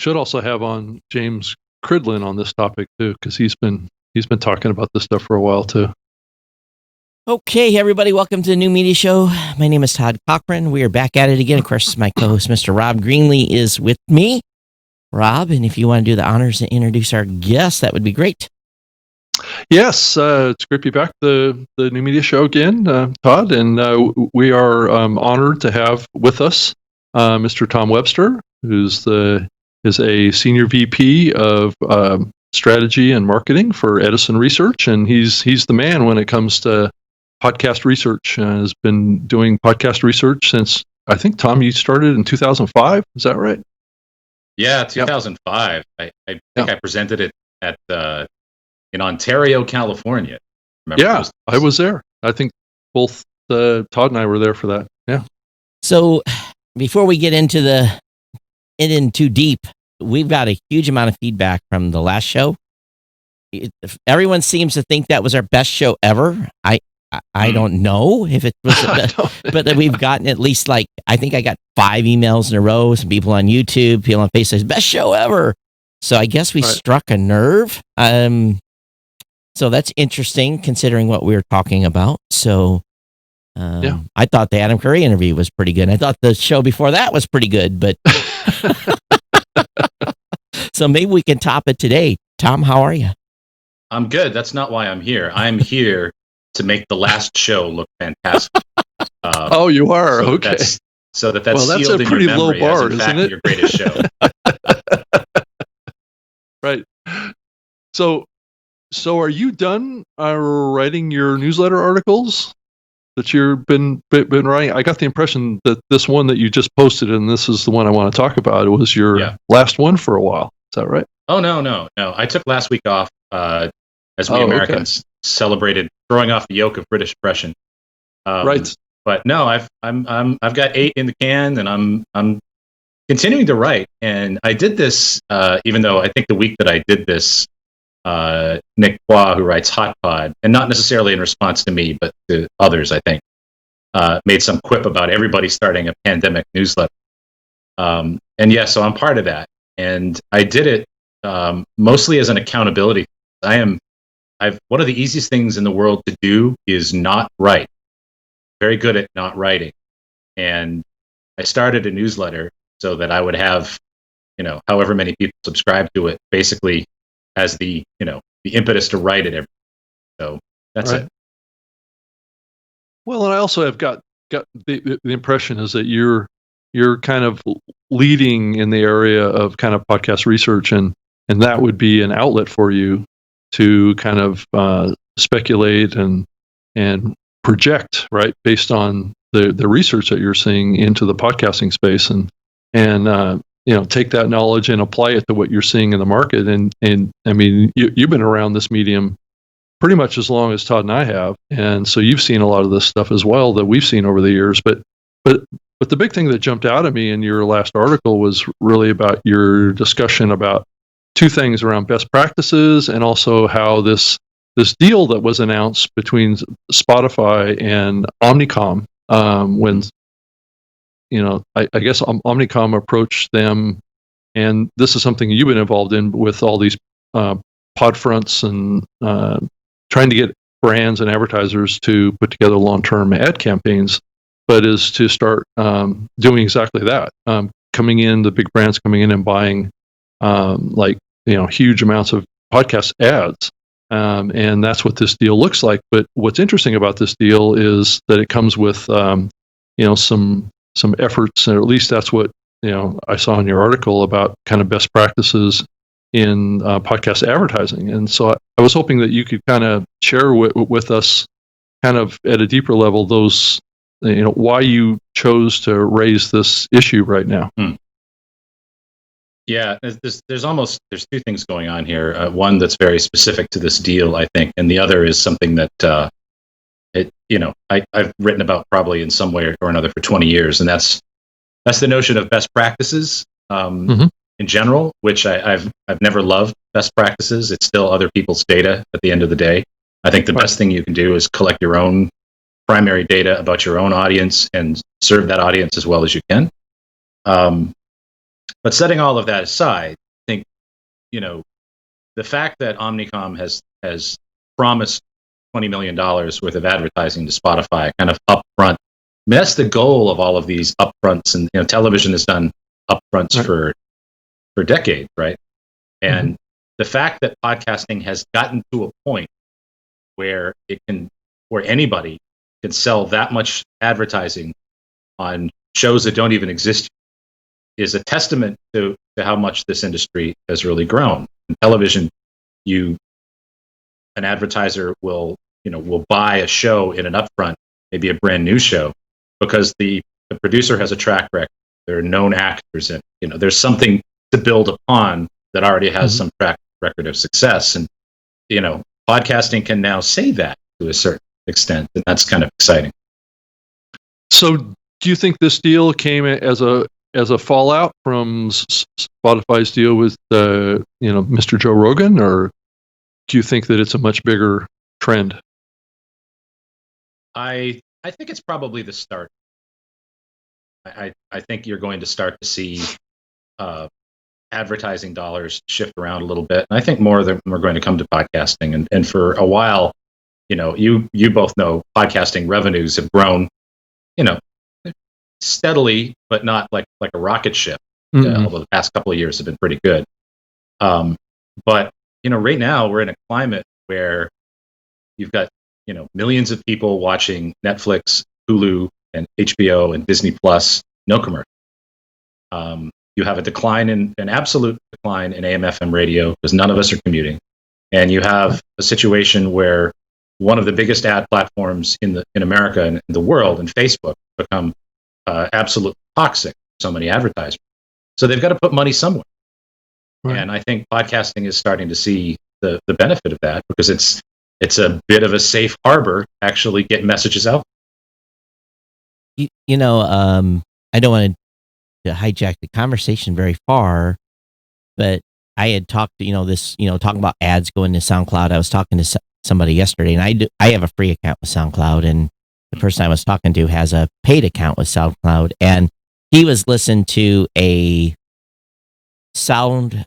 should also have on James Cridlin on this topic too, because he's been talking about this stuff for a while too. Okay, everybody, welcome to the New Media Show. My name is Todd Cochran. We are back at it again. Of course, my co-host, Mr. Rob Greenlee, is with me. Rob, and if you want to do the honors and introduce our guest, that would be great. Yes, it's great to be back the New Media Show again, Todd, and we are honored to have with us Mr. Tom Webster, who's a senior VP of strategy and marketing for Edison Research, and he's the man when it comes to podcast research. Has been doing podcast research since, I think, Tom, you started in 2005. Is that right? Yeah, 2005. Yep. I think I presented it at in Ontario, California. Remember I was there. I think both Todd and I were there for that. Yeah. So before we get into in too deep, we've got a huge amount of feedback from the last show. Everyone seems to think that was our best show ever. I don't know if it was the best, but we've gotten at least I think I got 5 emails in a row. Some people on YouTube, people on Facebook, best show ever. So I guess we struck a nerve. So that's interesting considering what we were talking about. So I thought the Adam Curry interview was pretty good. I thought the show before that was pretty good, but so maybe we can top it today. Tom, how are you? I'm good. That's not why I'm here. I'm here to make the last show look fantastic. Oh, you are? So okay. That's sealed in a pretty your low memory bar, as, in isn't fact, it? your greatest show. Right. So are you done writing your newsletter articles that you've been writing? I got the impression that this one that you just posted, and this is the one I want to talk about, it was your last one for a while. Is that right? Oh, no. I took last week off as we Americans celebrated throwing off the yoke of British oppression. Right. But no, I've got 8 in the can, and I'm continuing to write. And I did this even though I think the week that I did this, Nick Poix, who writes Hot Pod, and not necessarily in response to me, but to others, I think, made some quip about everybody starting a pandemic newsletter. So I'm part of that, and I did it mostly as an accountability. One of the easiest things in the world to do is not write. Very good at not writing, and I started a newsletter so that I would have, however many people subscribe to it, basically as the impetus to write it. So that's it. Well, and I also have got the impression is that you're kind of leading in the area of kind of podcast research, and that would be an outlet for you to kind of speculate and project, right, based on the research that you're seeing into the podcasting space, and take that knowledge and apply it to what you're seeing in the market. And I mean, you've been around this medium pretty much as long as Todd and I have, and so you've seen a lot of this stuff as well that we've seen over the years. But the big thing that jumped out at me in your last article was really about your discussion about 2 things around best practices, and also how this deal that was announced between Spotify and Omnicom, when I guess Omnicom approached them, and this is something you've been involved in with all these pod fronts and trying to get brands and advertisers to put together long-term ad campaigns, but is to start doing exactly that. The big brands coming in and buying huge amounts of podcast ads. And that's what this deal looks like. But what's interesting about this deal is that it comes with some efforts, and at least that's what I saw in your article about kind of best practices in podcast advertising. And so I was hoping that you could kind of share with us, kind of at a deeper level, those why you chose to raise this issue right now. Yeah, there's 2 things going on here. One that's very specific to this deal, I think, and the other is something that I've written about probably in some way or another for 20 years, and that's the notion of best practices in general, which I've never loved best practices. It's still other people's data at the end of the day. I think the best thing you can do is collect your own primary data about your own audience and serve that audience as well as you can. But setting all of that aside, I think, the fact that Omnicom has promised $20 million worth of advertising to Spotify kind of upfront. I mean, that's the goal of all of these upfronts, and television has done upfronts Right. for decades, right? And the fact that podcasting has gotten to a point where where anybody can sell that much advertising on shows that don't even exist is a testament to how much this industry has really grown. In television, an advertiser will buy a show in an upfront, maybe a brand new show, because the producer has a track record. There are known actors, and there's something to build upon that already has some track record of success. And podcasting can now say that to a certain extent, and that's kind of exciting. So, do you think this deal came as a fallout from Spotify's deal with Mr. Joe Rogan, or do you think that it's a much bigger trend? I think it's probably the start. I think you're going to start to see advertising dollars shift around a little bit, and I think more of them are going to come to podcasting. And for a while, you both know podcasting revenues have grown, steadily, but not like a rocket ship. Although the past couple of years have been pretty good. But right now we're in a climate where you've got millions of people watching Netflix, Hulu, and HBO and Disney Plus, no commercial. You have an absolute decline in AM/FM radio because none of us are commuting, and you have a situation where one of the biggest ad platforms in America and in the world, and Facebook, become absolutely toxic for so many advertisers. So they've got to put money somewhere. Right. And I think podcasting is starting to see the benefit of that, because it's a bit of a safe harbor to actually get messages out. I don't want to hijack the conversation very far, but I had talked to, talking about ads going to SoundCloud. I was talking to somebody yesterday, and I have a free account with SoundCloud, and the person I was talking to has a paid account with SoundCloud, and he was listening to a SoundCloud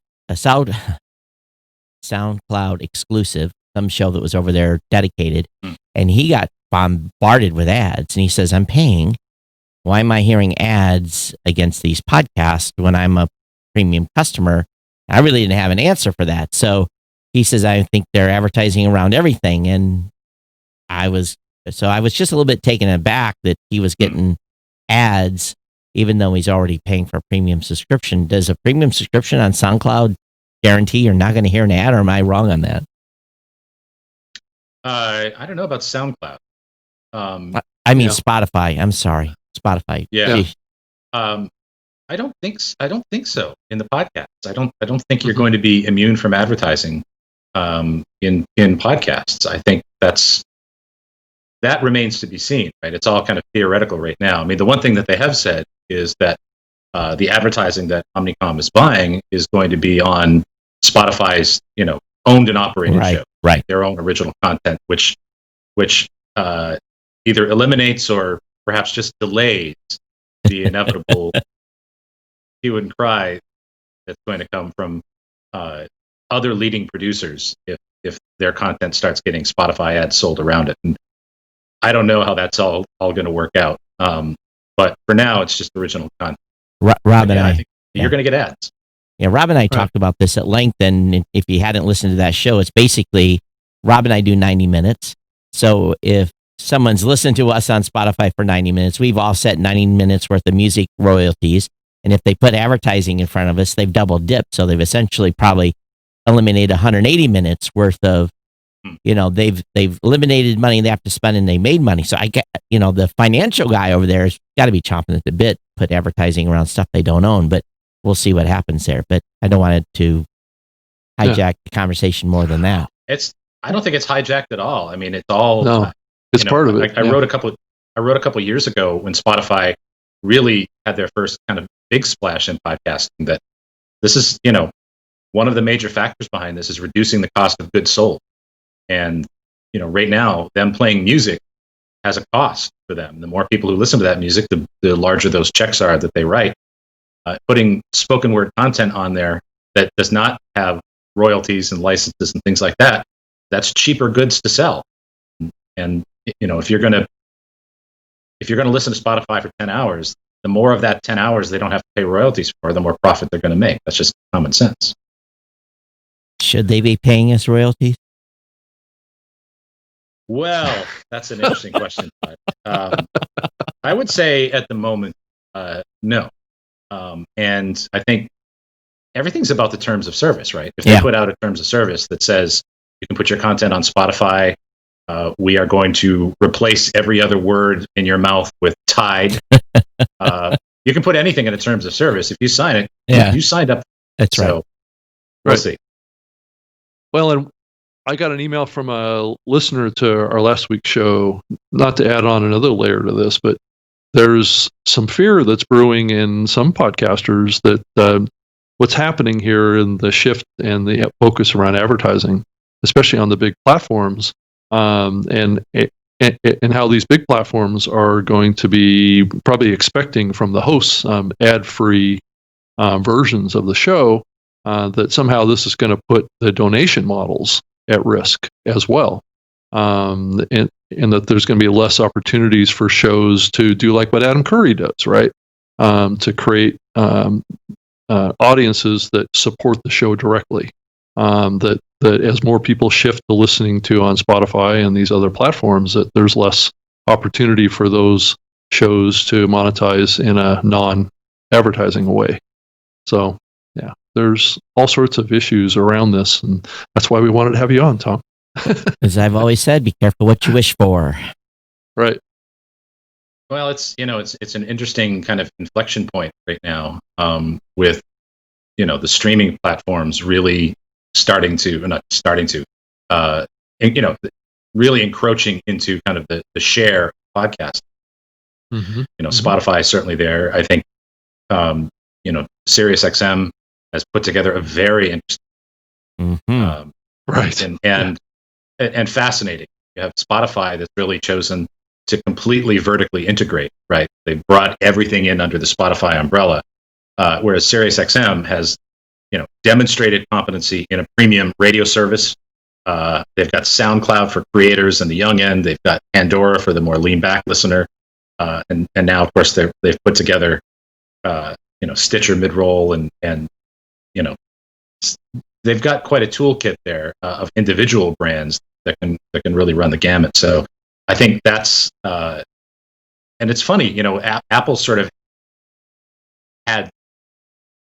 exclusive, some show that was over there dedicated, and he got bombarded with ads, and he says, I'm paying. Why am I hearing ads against these podcasts when I'm a premium customer? I really didn't have an answer for that. So he says, I think they're advertising around everything. And I was just a little bit taken aback that he was getting ads, even though he's already paying for a premium subscription. Does a premium subscription on SoundCloud guarantee you're not going to hear an ad, or am I wrong on that? I don't know about SoundCloud. I mean, Spotify. I'm sorry. Spotify. Yeah. I don't think so in the podcast. I don't think you're going to be immune from advertising in podcasts. I think that remains to be seen, right? It's all kind of theoretical right now. I mean, the one thing that they have said is that the advertising that Omnicom is buying is going to be on Spotify's, owned and operated show, right? Their own original content, which either eliminates or perhaps just delays the inevitable hue and cry that's going to come from other leading producers if their content starts getting Spotify ads sold around it. And I don't know how that's all going to work out. But for now, it's just original content. Rob and I think you're going to get ads. Yeah, Rob and I talked about this at length, and if you hadn't listened to that show, it's basically Rob and I do 90 minutes. So if someone's listened to us on Spotify for 90 minutes, we've offset 90 minutes worth of music royalties. And if they put advertising in front of us, they've double dipped. So they've essentially probably eliminated 180 minutes worth of, they've eliminated money they have to spend, and they made money. So I get, the financial guy over there has got to be chomping at the bit, put advertising around stuff they don't own, but we'll see what happens there. But I don't want it to hijack the conversation more than that. I don't think it's hijacked at all. I mean, it's all, no, it's part of it. I wrote a couple years ago when Spotify really had their first kind of big splash in podcasting, that this is, one of the major factors behind this is reducing the cost of goods sold. And, right now, them playing music has a cost for them. The more people who listen to that music, the larger those checks are that they write. putting spoken word content on there that does not have royalties and licenses and things like that, that's cheaper goods to sell. And if you're gonna listen to Spotify for 10 hours, the more of that 10 hours they don't have to pay royalties for, the more profit they're going to make. That's just common sense. Should they be paying us royalties? Well, that's an interesting question. I would say at the moment, no. And I think everything's about the terms of service, right? If they put out a terms of service that says you can put your content on Spotify, we are going to replace every other word in your mouth with Tide. You can put anything in the terms of service. If you sign it, you signed up. That's right. So we'll see. Well, and I got an email from a listener to our last week's show, not to add on another layer to this, but there's some fear that's brewing in some podcasters that what's happening here in the shift and the focus around advertising, especially on the big platforms, and how these big platforms are going to be probably expecting from the hosts ad-free versions of the show, that somehow this is going to put the donation models at risk as well, and that there's going to be less opportunities for shows to do like what Adam Curry does, right? To create audiences that support the show directly. That as more people shift to listening to on Spotify and these other platforms, that there's less opportunity for those shows to monetize in a non-advertising way. So, yeah, there's all sorts of issues around this, and that's why we wanted to have you on, Tom. As I've always said, be careful what you wish for. Right. Well, it's an interesting kind of inflection point right now, with the streaming platforms really really encroaching into kind of the share of podcast. Spotify is certainly there. I think SiriusXM has put together a very interesting, right, and fascinating. You have Spotify that's really chosen to completely vertically integrate. Right, they brought everything in under the Spotify umbrella, whereas SiriusXM has demonstrated competency in a premium radio service. They've got SoundCloud for creators and the young end. They've got Pandora for the more lean back listener, and now of course they've put together Stitcher mid-roll and they've got quite a toolkit there of individual brands that can really run the gamut. So I think that's and it's funny, Apple sort of had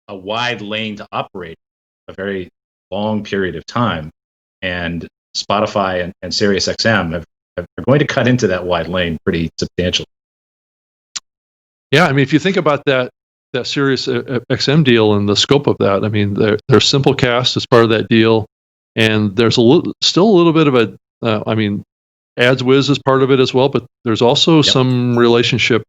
a wide lane to operate a very long period of time, and Spotify and SiriusXM are going to cut into that wide lane pretty substantially. Yeah, I mean, if you think about that Sirius XM deal and the scope of that, I mean, there's Simplecast as part of that deal, and there's still a little bit of a, AdsWiz is part of it as well, but there's also some relationship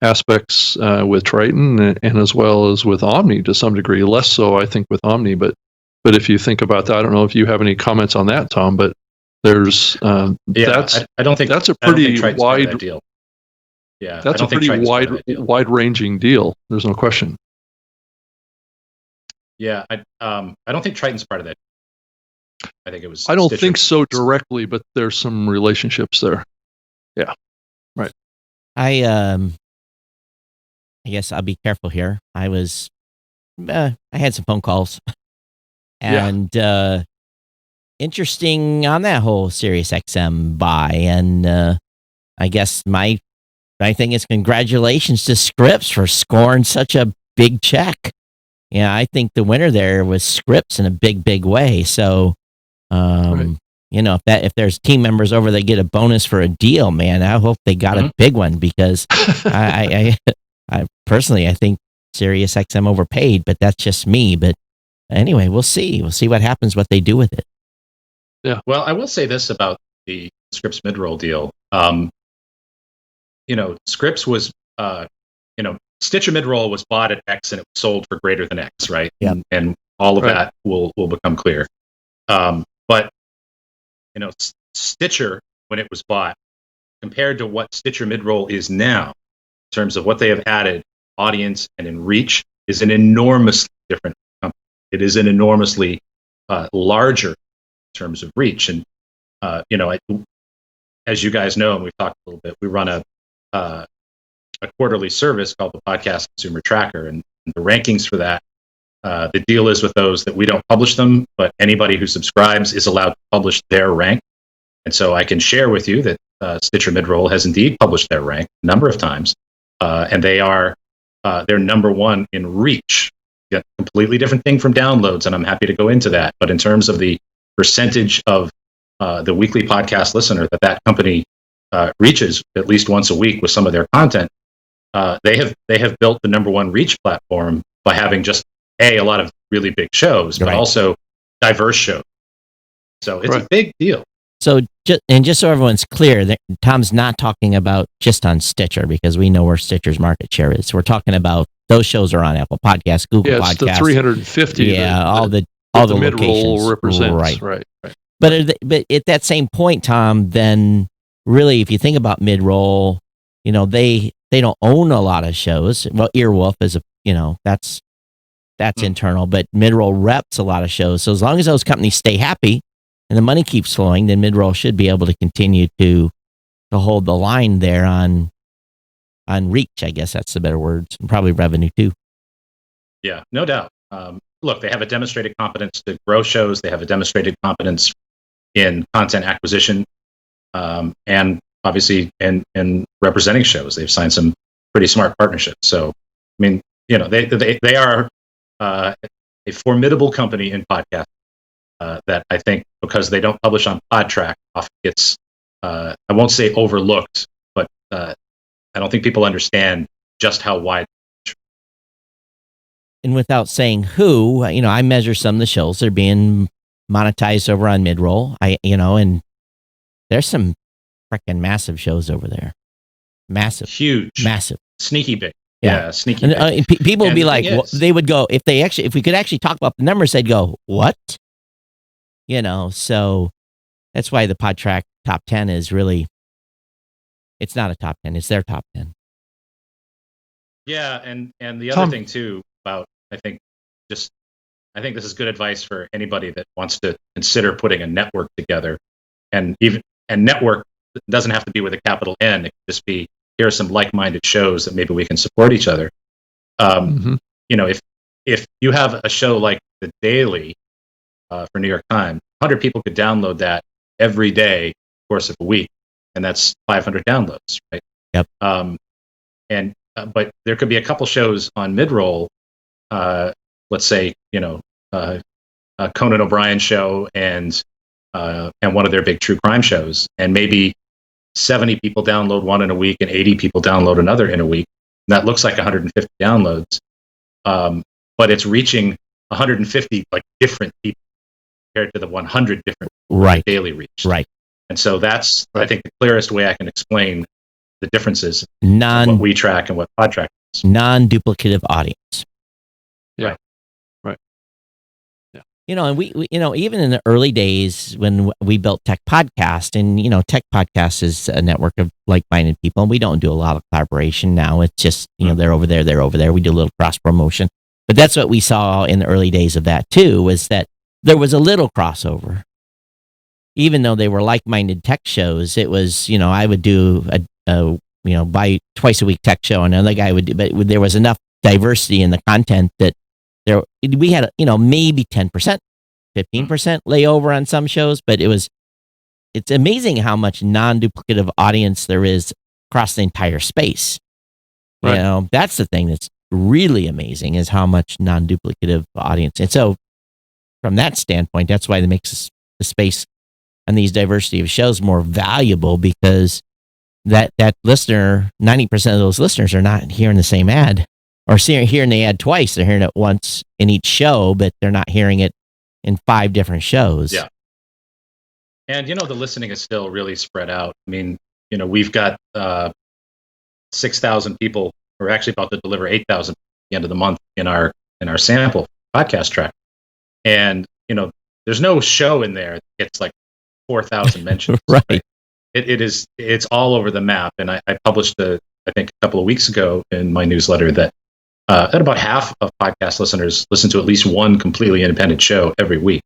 aspects with Triton and as well as with Omni to some degree. Less so, I think, with Omni, but if you think about that, I don't know if you have any comments on that, Tom, but there's I don't think that's a pretty wide deal. Yeah, that's a pretty wide-ranging deal. There's no question. Yeah, I don't think Triton's part of that. I think it was. I don't Stitcher. think so directly, but there's some relationships there. Yeah, right. I guess I'll be careful here. I had some phone calls, and interesting on that whole SiriusXM buy, and I guess my thing is congratulations to Scripps for scoring such a big check. Yeah, I think the winner there was Scripps in a big way. So, Right. If there's team members over, they get a bonus for a deal, man. I hope they got a big one because I personally, I think SiriusXM overpaid, but that's just me. But anyway, we'll see. We'll see what happens, what they do with it. Yeah. Well, I will say this about the Scripps mid-roll deal. Scripps was, Stitcher mid-roll was bought at X and it was sold for greater than X, right? Yeah. And all of that will become clear. But Stitcher, when it was bought, compared to what Stitcher mid-roll is now, in terms of what they have added, audience and in reach, is an enormously different company. It is an enormously larger in terms of reach. And, as you guys know, and we've talked a little bit, we run a quarterly service called the Podcast Consumer Tracker. And the rankings for that, the deal is with those that we don't publish them, but anybody who subscribes is allowed to publish their rank. And so I can share with you that Stitcher Midroll has indeed published their rank a number of times, and they're number one in reach. A completely different thing from downloads, and I'm happy to go into that. But in terms of the percentage of the weekly podcast listener that company reaches at least once a week with some of their content, they have built the number one reach platform by having just a lot of really big shows, but also diverse shows. So it's a big deal. So, just so everyone's clear, Tom's not talking about just on Stitcher, because we know where Stitcher's market share is. We're talking about those shows are on Apple Podcasts, Google Podcasts. Yeah, it's the 350. Yeah, all the mid-roll represents. Right. But at that same point, Tom, then really, if you think about mid-roll, they don't own a lot of shows. Well, Earwolf is that's internal, but mid-roll reps a lot of shows. So as long as those companies stay happy and the money keeps flowing, then mid-roll should be able to continue to hold the line there on reach. I guess that's the better words, and probably revenue too. Yeah, no doubt. Look, they have a demonstrated competence to grow shows. They have a demonstrated competence in content acquisition, and obviously in representing shows. They've signed some pretty smart partnerships. So, I mean, they are a formidable company in podcast that I think, because they don't publish on PodTrack, often gets, I won't say overlooked, but I don't think people understand just how wide. And without saying who, I measure some of the shows that are being monetized over on Midroll. And there's some freaking massive shows over there. Massive. Huge. Massive. Sneaky big. Yeah, sneaky. And people would be like, they would go, if we could actually talk about the numbers, they'd go, what? So that's why the PodTrack top 10 is really, it's not a top 10, it's their top 10. Yeah, and the other thing too about, I think this is good advice for anybody that wants to consider putting a network together, and network doesn't have to be with a capital N. It can just be, here are some like-minded shows that maybe we can support each other. If you have a show like The Daily for New York Times, 100 people could download that every day, course of a week, and that's 500 downloads, right? Yep. But there could be a couple shows on Midroll, let's say, Conan O'Brien show and one of their big true crime shows, and maybe 70 people download one in a week and 80 people download another in a week. And that looks like 150 downloads, but it's reaching 150 like different people compared to the 100 different daily reach. Right. And so that's, I think, the clearest way I can explain the differences in what we track and what PodTrack is. Non-duplicative audience. Yeah. Right. Yeah. And we even in the early days when we built Tech Podcast, and, Tech Podcast is a network of like-minded people, and we don't do a lot of collaboration now. It's just, they're over there. We do a little cross-promotion. But that's what we saw in the early days of that, too, was that there was a little crossover. Even though they were like-minded tech shows, it was, I would do by twice a week tech show, and another guy would do, but there was enough diversity in the content that we had, maybe 10%, 15% layover on some shows, but it's amazing how much non-duplicative audience there is across the entire space. Right. That's the thing that's really amazing, is how much non-duplicative audience. And so from that standpoint, that's why it makes the space and these diversity of shows more valuable, because that listener, 90% of those listeners are not hearing the same ad, or hearing the ad twice. They're hearing it once in each show, but they're not hearing it in 5 different shows. Yeah. And, the listening is still really spread out. I mean, we've got 6,000 people. We're actually about to deliver 8,000 at the end of the month in our sample podcast track. And, there's no show in there that gets like 4,000 mentions. Right. It's all over the map. And I published I think a couple of weeks ago in my newsletter that that about half of podcast listeners listen to at least one completely independent show every week.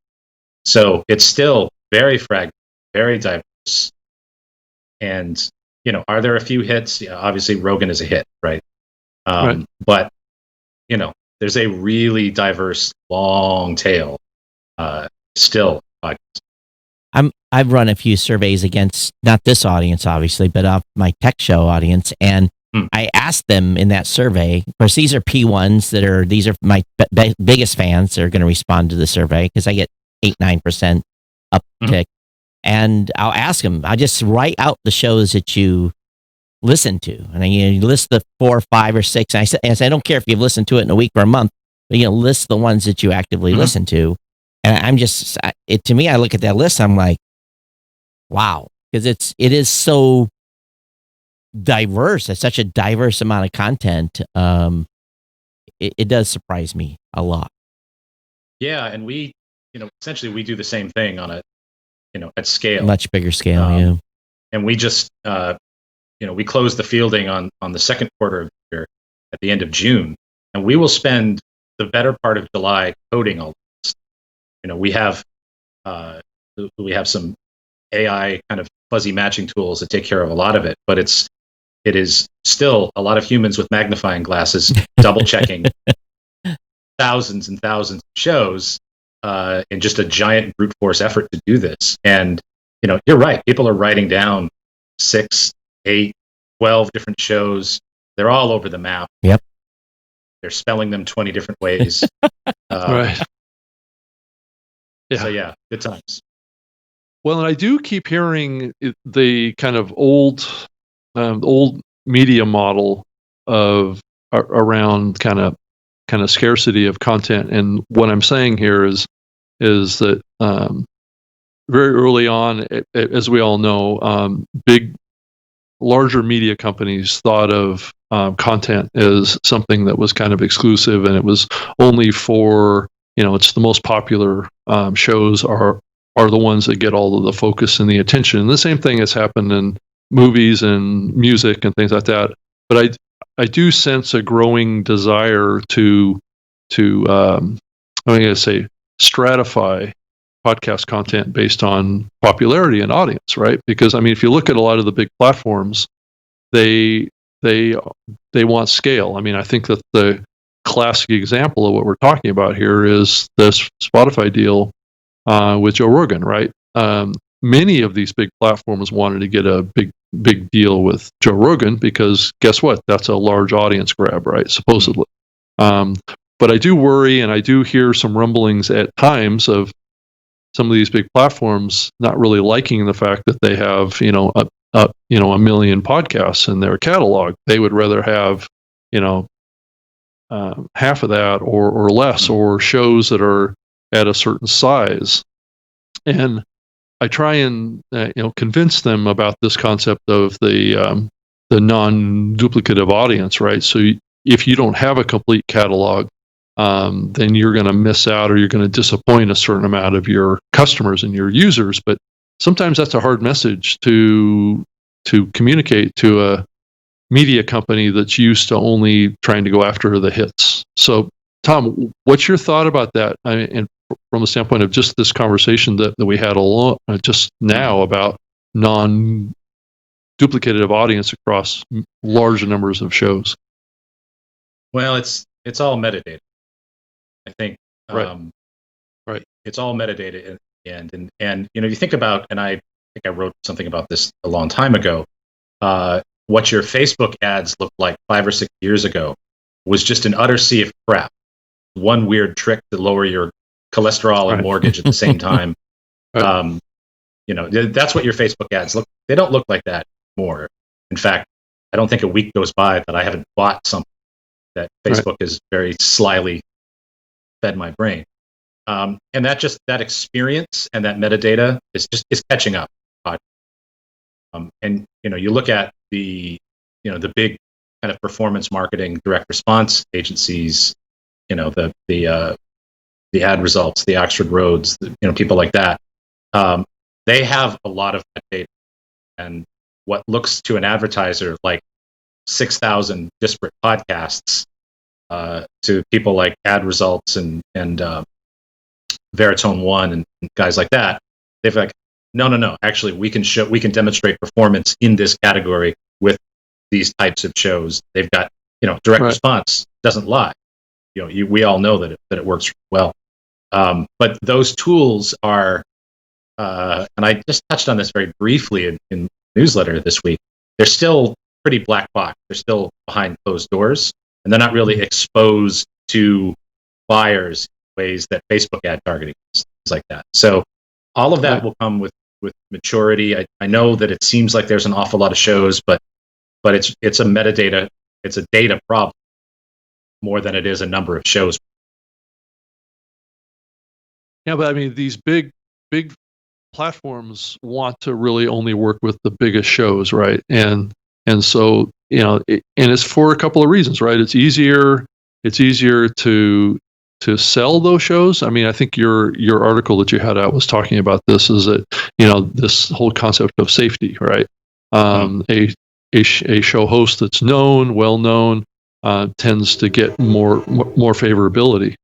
So it's still very fragmented, very diverse. And, are there a few hits? Yeah, obviously Rogan is a hit, right? Right. But, there's a really diverse, long tail still. I've run a few surveys against not this audience, obviously, but my tech show audience, and I asked them in that survey. Of course, these are P1s these are my biggest fans that are going to respond to the survey because I get 8-9% uptick, and I'll ask them. I just write out the shows that you listen to, and then you list the 4, 5, or 6. And I say, I don't care if you've listened to it in a week or a month, but list the ones that you actively listen to. And I'm just, to me, I look at that list, I'm like, wow, because it is so diverse. It's such a diverse amount of content. It does surprise me a lot. Yeah, and we, essentially we do the same thing on a, at scale, Much bigger scale. Yeah. And we just, we close the fielding on the second quarter of the year at the end of June, and we will spend the better part of July coding all this. We have some AI kind of fuzzy matching tools that take care of a lot of it, but it is still a lot of humans with magnifying glasses double checking thousands and thousands of shows in just a giant brute force effort to do this. And you're right, people are writing down 6, 8, 12 different shows. They're all over the map. Yep. They're spelling them 20 different ways. Right. Yeah. So yeah, good times. Well, and I do keep hearing the kind of old media model of around kind of scarcity of content. And what I'm saying here is that very early on, as we all know, larger media companies thought of content as something that was kind of exclusive, and it was only for, it's the most popular shows are the ones that get all of the focus and the attention. And the same thing has happened in movies and music and things like that. But I do sense a growing desire to I'm going to say stratify podcast content based on popularity and audience, right? Because if you look at a lot of the big platforms, they want scale. I think that the classic example of what we're talking about here is this Spotify deal with Joe Rogan, right? Many of these big platforms wanted to get a big deal with Joe Rogan because guess what? That's a large audience grab, right? Supposedly. But I do worry, and I do hear some rumblings at times of some of these big platforms not really liking the fact that they have, a million podcasts in their catalog. They would rather have, half of that or less, or shows that are at a certain size. And I try and convince them about this concept of the non-duplicative audience, right? So if you don't have a complete catalog, then you're going to miss out, or you're going to disappoint a certain amount of your customers and your users. But sometimes that's a hard message to communicate to a media company that's used to only trying to go after the hits. So, Tom, what's your thought about that? And from the standpoint of just this conversation that we had just now about non-duplicative audience across large numbers of shows? Well, it's all metadata. I think right. It's all metadata in the end, and you think about, and I think I wrote something about this a long time ago. What your Facebook ads looked like 5 or 6 years ago was just an utter sea of crap. One weird trick to lower your cholesterol and mortgage at the same time. Right. That's what your Facebook ads look. They don't look like that anymore. In fact, I don't think a week goes by that I haven't bought something that Facebook has very slyly fed my brain. And that experience and that metadata is catching up. And you look at the big kind of performance marketing direct response agencies, the ad results, the Oxford Roads, people like that. They have a lot of that data, and what looks to an advertiser like 6,000 disparate podcasts to people like Ad Results and Veritone One and guys like that. They've like, no. Actually, we can demonstrate performance in this category with these types of shows. They've got, direct response doesn't lie. We all know that it works well. But those tools are, and I just touched on this very briefly in the newsletter this week. They're still pretty black box. They're still behind closed doors, and they're not really exposed to buyers in ways that Facebook ad targeting is, things like that. So all of that will come with maturity. I know that it seems like there's an awful lot of shows, but it's a metadata, it's a data problem more than it is a number of shows. Yeah, but I mean, these big platforms want to really only work with the biggest shows, right? And so, and it's for a couple of reasons, right? It's easier to sell those shows. I mean, I think your article that you had out was talking about this, is that, this whole concept of safety, right? A show host that's well known tends to get more favorability.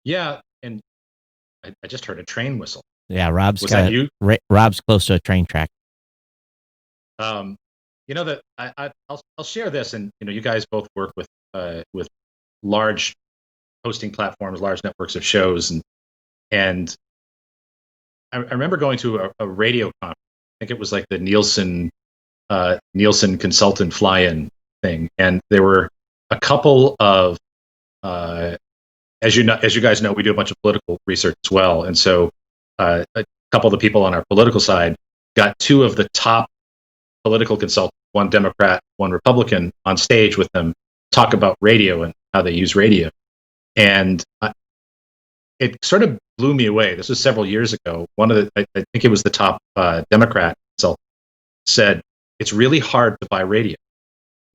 Yeah, and I just heard a train whistle. Yeah, Rob's Was that you? Rob's close to a train track. That I'll share this, and you guys both work with large hosting platforms, large networks of shows, and I remember going to a radio conference. I think it was like the Nielsen consultant fly-in thing, and there were a couple of as you guys know, we do a bunch of political research as well, and so a couple of the people on our political side got two of the top political consultants, one Democrat, one Republican, on stage with them, talk about radio and how they use radio, and it sort of blew me away. This was several years ago. I think it was the top Democrat consultant said, "It's really hard to buy radio.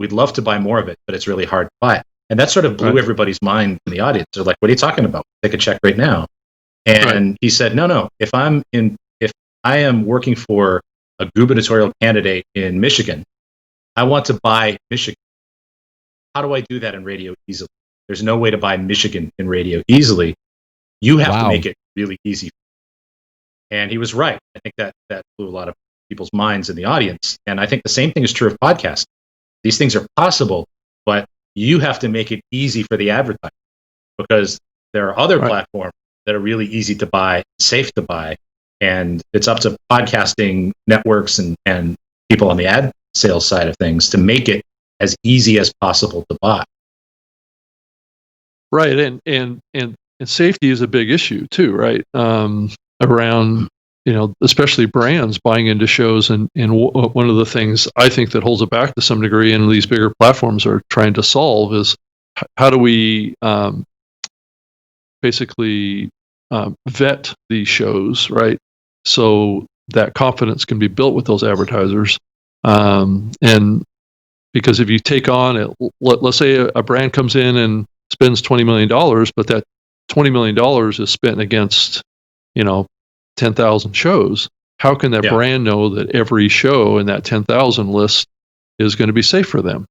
We'd love to buy more of it, but it's really hard to buy it." And that sort of blew everybody's mind in the audience. They're like, "What are you talking about? Take a check right now." And he said, "No. If I am working for a gubernatorial candidate in Michigan, I want to buy Michigan. How do I do that in radio easily? There's no way to buy Michigan in radio easily. You have to make it really easy." And he was right. I think that blew a lot of people's minds in the audience. And I think the same thing is true of podcasting. These things are possible, but you have to make it easy for the advertiser, because there are other platforms that are really easy to buy, safe to buy, and it's up to podcasting networks and people on the ad sales side of things to make it as easy as possible to buy. Right, and safety is a big issue too, right? Around, especially brands buying into shows, and one of the things I think that holds it back to some degree, and these bigger platforms are trying to solve, is how do we basically vet these shows, right? So that confidence can be built with those advertisers, and because if you take on let's say a brand comes in and spends $20 million, but that $20 million is spent against 10,000 shows. How can that brand know that every show in that 10,000 list is going to be safe for them?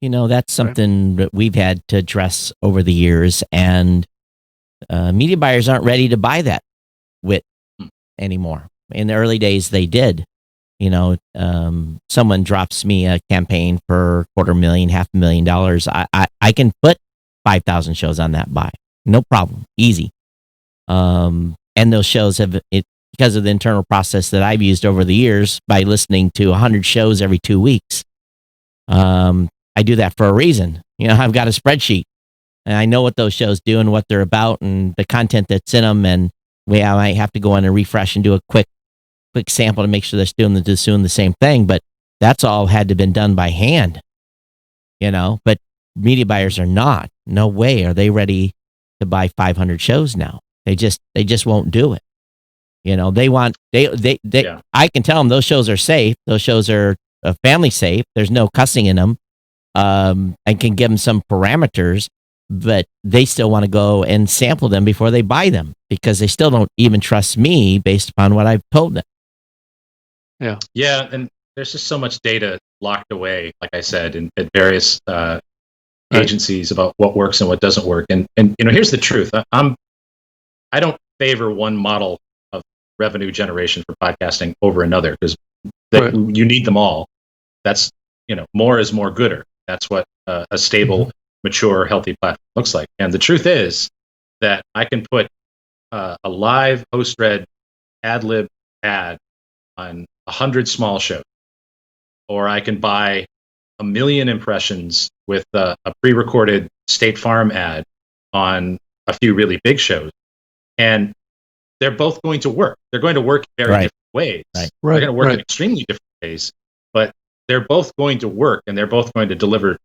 That's something that we've had to address over the years, and media buyers aren't ready to buy that wit anymore. In the early days, they did. Someone drops me a campaign for $250,000, $500,000. I can put 5,000 shows on that buy, no problem, easy. And those shows because of the internal process that I've used over the years by listening to 100 shows every 2 weeks. I do that for a reason. I've got a spreadsheet, and I know what those shows do and what they're about and the content that's in them. And I might have to go in and refresh and do a quick sample to make sure they're doing the same thing. But that's all had to have been done by hand, but media buyers are not. No way are they ready to buy 500 shows now. They just won't do it. I can tell them those shows are safe. Those shows are family safe. There's no cussing in them. I can give them some parameters, but they still want to go and sample them before they buy them, because they still don't even trust me based upon what I've told them. Yeah. And there's just so much data locked away, like I said, in at various agencies about what works and what doesn't work. And here's the truth. I don't favor one model of revenue generation for podcasting over another, because you need them all. That's, more is more gooder. That's what a stable, mature, healthy platform looks like. And the truth is that I can put a live host-read ad-lib ad on 100 small shows, or I can buy 1 million impressions with a pre-recorded State Farm ad on a few really big shows, and they're both going to work. They're going to work in very different ways. They're going to work in extremely different ways, but they're both going to work, and they're both going to deliver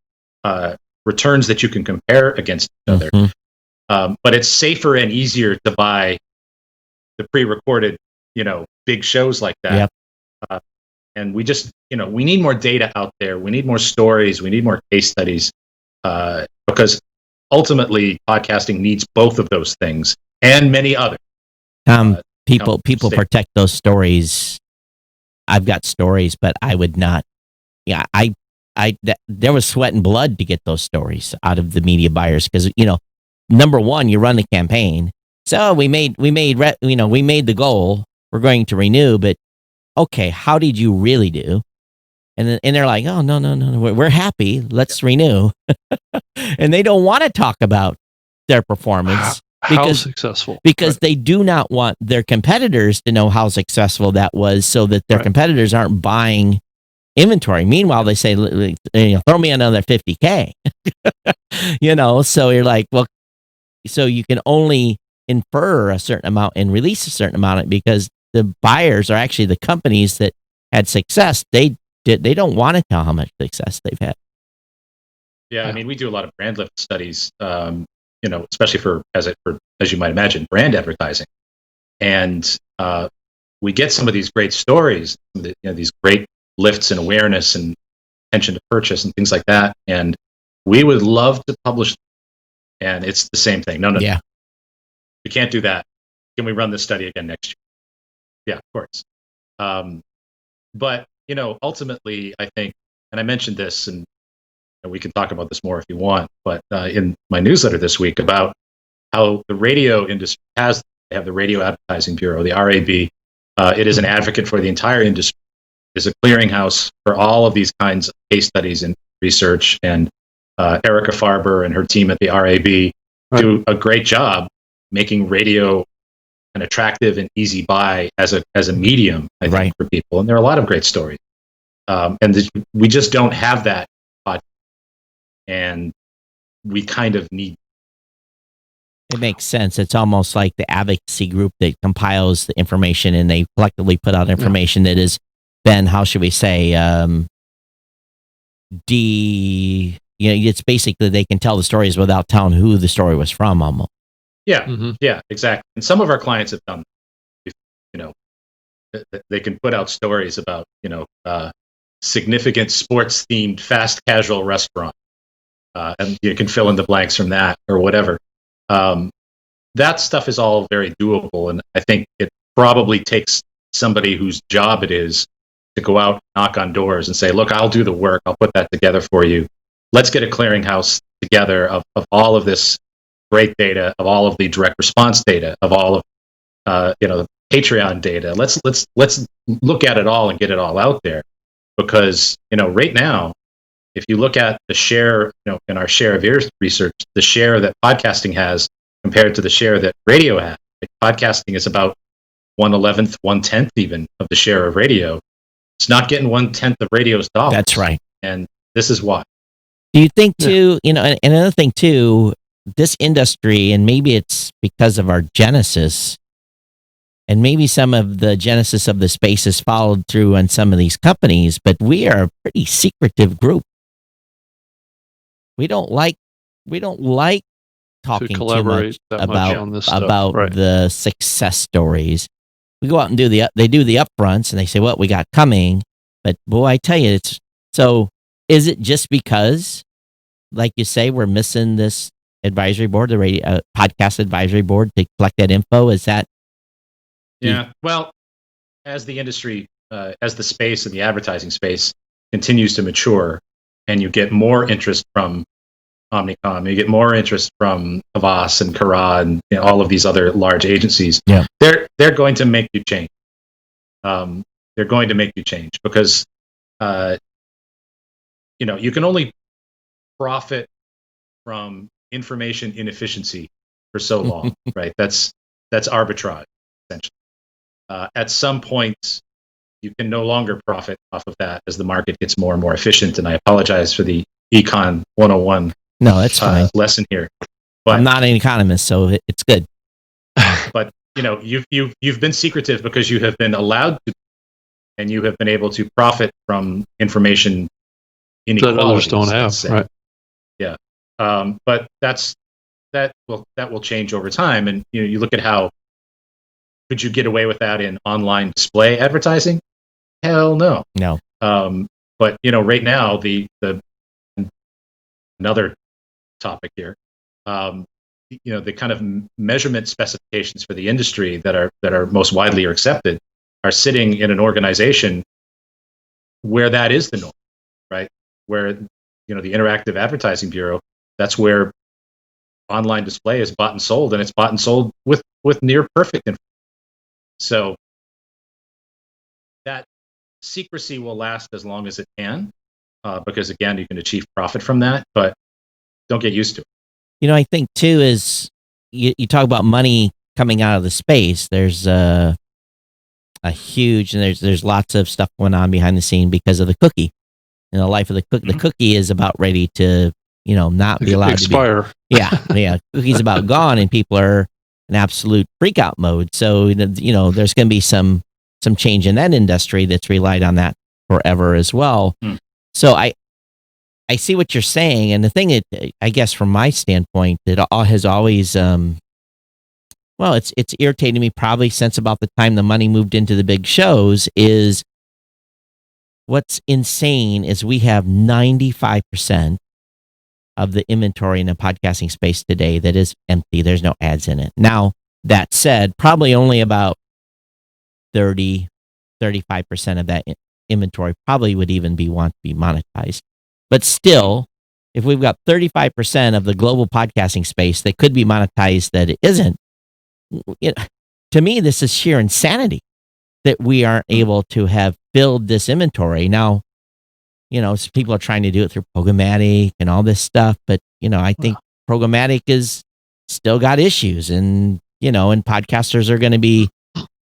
returns that you can compare against each other. But it's safer and easier to buy the pre-recorded, big shows like that. And we just, we need more data out there. We need more stories. We need more case studies, because ultimately podcasting needs both of those things and many others. People protect those stories. I've got stories, but I would not. Yeah, there was sweat and blood to get those stories out of the media buyers, because number one, you run the campaign. So we made the goal. We're going to renew, but okay, how did you really do? And they're like, oh, no, we're happy. Let's renew. And they don't want to talk about their performance how successful, because they do not want their competitors to know how successful that was, so that their competitors aren't buying inventory. Meanwhile, they say, throw me another 50K. So you're like, well, so you can only infer a certain amount and release a certain amount, because the buyers are actually the companies that had success. They don't want to tell how much success they've had. Yeah, I mean, we do a lot of brand lift studies, especially for, as you might imagine, brand advertising. And we get some of these great stories, these great lifts in awareness and attention to purchase and things like that. And we would love to publish them. And it's the same thing. No. Yeah. We can't do that. Can we run this study again next year? Yeah, of course. But, ultimately, I think, and I mentioned this, and we can talk about this more if you want, but in my newsletter this week about how the radio industry they have the Radio Advertising Bureau, the RAB. It is an advocate for the entire industry. It is a clearinghouse for all of these kinds of case studies and research. And Erica Farber and her team at the RAB do a great job making radio an attractive and easy buy as a medium, I think, for people. And there are a lot of great stories. We just don't have that podcast, and we kind of need. It makes sense. It's almost like the advocacy group that compiles the information, and they collectively put out information that is then, how should we say, it's basically they can tell the stories without telling who the story was from, almost. Yeah, yeah, exactly. And some of our clients have done, they can put out stories about, significant sports-themed fast casual restaurant, and you can fill in the blanks from that or whatever. That stuff is all very doable, and I think it probably takes somebody whose job it is to go out, knock on doors, and say, "Look, I'll do the work. I'll put that together for you. Let's get a clearinghouse together of all of this great data, of all of the direct response data, of all of the Patreon data. Let's look at it all and get it all out there." Because right now, if you look at the share, in our share of ears research, the share that podcasting has compared to the share that radio has, podcasting is about 1/11th, 1/10th even of the share of radio. It's not getting 1/10th of radio's dollars. That's right. And this is why. Do you think too, and another thing too, this industry, and maybe it's because of our genesis, and maybe some of the genesis of the space is followed through on some of these companies, but we are a pretty secretive group. We don't like talking too much about the success stories. We go out and they do the upfronts, and they say what we got coming. But boy, I tell you, is it just because, like you say, we're missing this advisory board, the radio podcast advisory board, to collect that info? Is that? Yeah. Well, as the industry, as the space and the advertising space continues to mature, and you get more interest from Omnicom, you get more interest from Havas and Kara and all of these other large agencies. Yeah. They're going to make you change. They're going to make you change because you can only profit from information inefficiency for so long, right? That's arbitrage, essentially. At some point, you can no longer profit off of that as the market gets more and more efficient. And I apologize for the Econ 101 No, that's fine. lesson here. But I'm not an economist, so it's good. But you've been secretive because you have been allowed to, and you have been able to profit from information inequalities that others don't have, right? Yeah, but that will change over time. And you look at how could you get away with that in online display advertising? Hell no. No. But right now the another topic here. The kind of measurement specifications for the industry that are most widely accepted are sitting in an organization where that is the norm, right? Where the Interactive Advertising Bureau, that's where online display is bought and sold, and it's bought and sold with near perfect information. So that secrecy will last as long as it can, because again, you can achieve profit from that, but don't get used to it. I think too is you talk about money coming out of the space. There's a huge, and there's lots of stuff going on behind the scene because of the cookie. The life of the cookie. The cookie is about ready to not be allowed expire. To be, yeah. Cookie's about gone, and people are in absolute freakout mode. So there's going to be some change in that industry that's relied on that forever as well. So I see what you're saying, and the thing I guess from my standpoint, it all has always, it's irritated me probably since about the time the money moved into the big shows. Is what's insane is we have 95% of the inventory in the podcasting space today that is empty. There's no ads in it. Now, that said, probably only about 35% of that inventory probably would even want to be monetized. But still, if we've got 35% of the global podcasting space that could be monetized that it isn't, to me, this is sheer insanity that we aren't able to have filled this inventory. Now, people are trying to do it through programmatic and all this stuff, but, I think programmatic is still got issues, and podcasters are going to be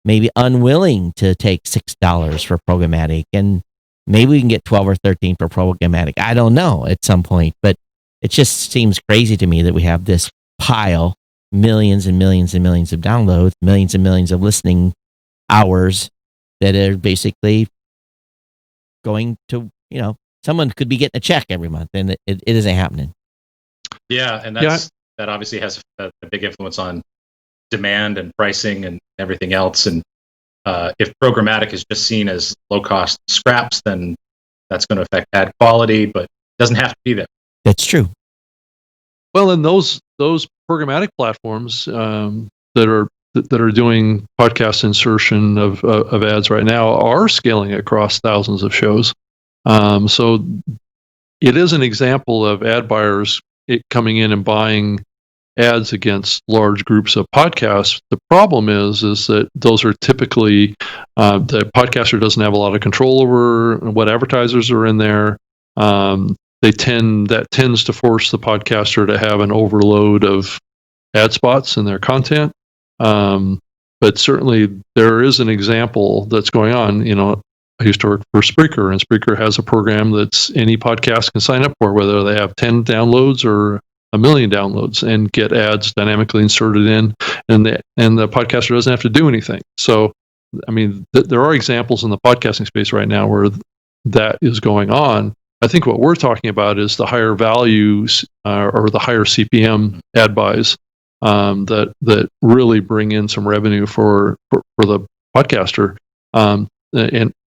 maybe unwilling to take $6 for programmatic, and maybe we can get 12 or 13 for programmatic. I don't know at some point, but it just seems crazy to me that we have this pile, millions and millions and millions of downloads, millions and millions of listening hours that are basically going to, someone could be getting a check every month, and it isn't happening. Yeah, and that obviously has a big influence on demand and pricing and everything else. And if programmatic is just seen as low-cost scraps, then that's going to affect ad quality, but it doesn't have to be that. That's true. Well, and those programmatic platforms that are doing podcast insertion of ads right now are scaling across thousands of shows. So it is an example of ad buyers coming in and buying ads against large groups of podcasts. The problem is that those are typically the podcaster doesn't have a lot of control over what advertisers are in there. That tends to force the podcaster to have an overload of ad spots in their content. But certainly there is an example that's going on. I used to work for Spreaker, and Spreaker has a program that's any podcast can sign up for, whether they have 10 downloads or 1 million downloads, and get ads dynamically inserted in, and the podcaster doesn't have to do anything. So, I mean, there are examples in the podcasting space right now where that is going on. I think what we're talking about is the higher values or the higher CPM ad buys that really bring in some revenue for the podcaster,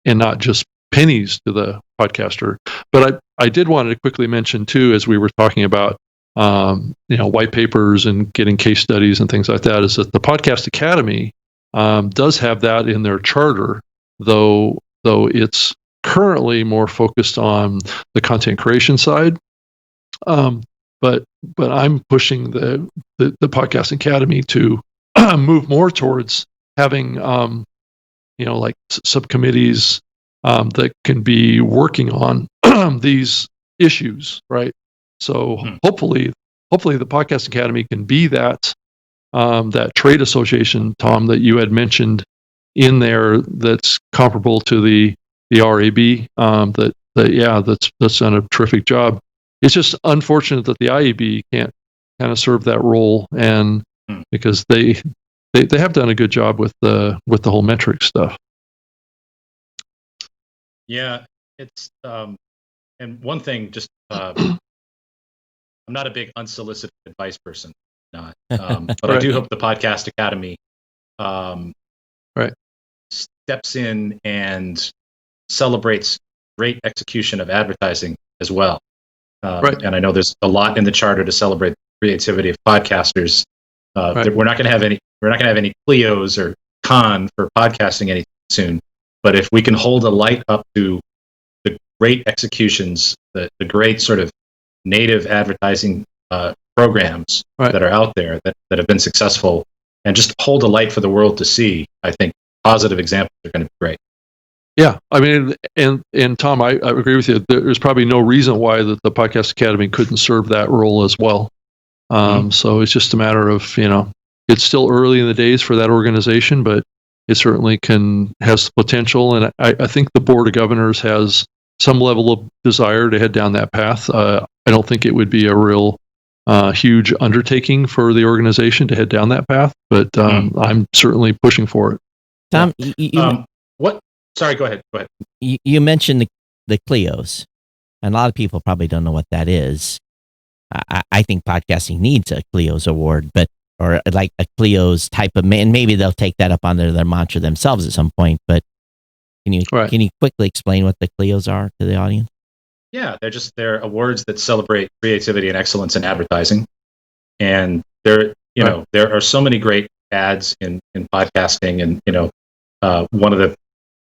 and not just pennies to the podcaster. But I did want to quickly mention too, as we were talking about white papers and getting case studies and things like that, is that the Podcast Academy does have that in their charter, though it's currently more focused on the content creation side. But I'm pushing the Podcast Academy to move more towards having like subcommittees that can be working on these issues, right? So hopefully the Podcast Academy can be that trade association, Tom, that you had mentioned in there, that's comparable to the RAB. That's done a terrific job. It's just unfortunate that the IAB can't kind of serve that role, and because they have done a good job with the whole metric stuff. Yeah, it's and one thing, just I'm not a big unsolicited advice person, but Right. I do hope the Podcast Academy Right. steps in and celebrates great execution of advertising as well. Right. And I know there's a lot in the charter to celebrate creativity of podcasters. Right. We're not going to have any Clios or Con for podcasting anytime soon. But if we can hold a light up to the great executions, the great sort of native advertising programs that are out there that have been successful, and just hold a light for the world to see, I think positive examples are going to be great. Yeah, I mean, and Tom, I agree with you. There's probably no reason why the Podcast Academy couldn't serve that role as well. So it's just a matter of, it's still early in the days for that organization, but it certainly has the potential. And I think the Board of Governors has some level of desire to head down that path. I don't think it would be a real huge undertaking for the organization to head down that path, but I'm certainly pushing for it. Tom, what? Sorry, go ahead. You mentioned the Clios, and a lot of people probably don't know what that is. I think podcasting needs a Clios award, or like a Clios type of, and maybe they'll take that up under their mantra themselves at some point. But can you quickly explain what the Clios are to the audience? Yeah, they're awards that celebrate creativity and excellence in advertising, and there are so many great ads in podcasting, and one of the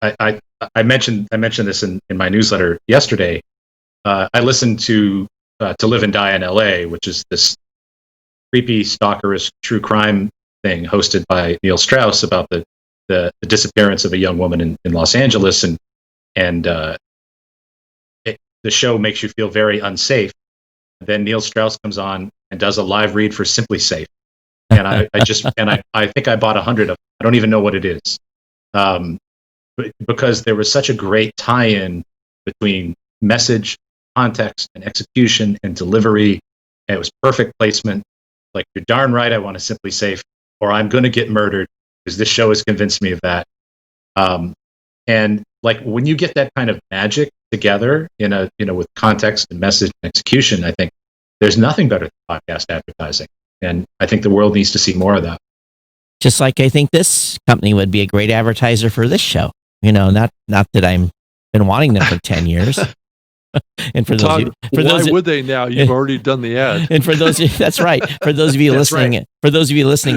I mentioned this in my newsletter yesterday. I listened to Live and Die in L.A., which is this creepy, stalkerish true crime thing hosted by Neil Strauss about the disappearance of a young woman in Los Angeles, and the show makes you feel very unsafe. Then Neil Strauss comes on and does a live read for Simply Safe, and I think I bought 100 of them. I don't even know what it is. Because there was such a great tie-in between message, context, and execution and delivery, and it was perfect placement. Like, you're darn right, I want to Simply Safe, or I'm going to get murdered, because this show has convinced me of that. And like, when you get that kind of magic together with context and message and execution, I think there's nothing better than podcast advertising, and I think the world needs to see more of that. Just like I think this company would be a great advertiser for this show. Not that I'm been wanting them for 10 years. And for Todd, why would they now? You've already done the ad. And for those, that's right. For those of you listening,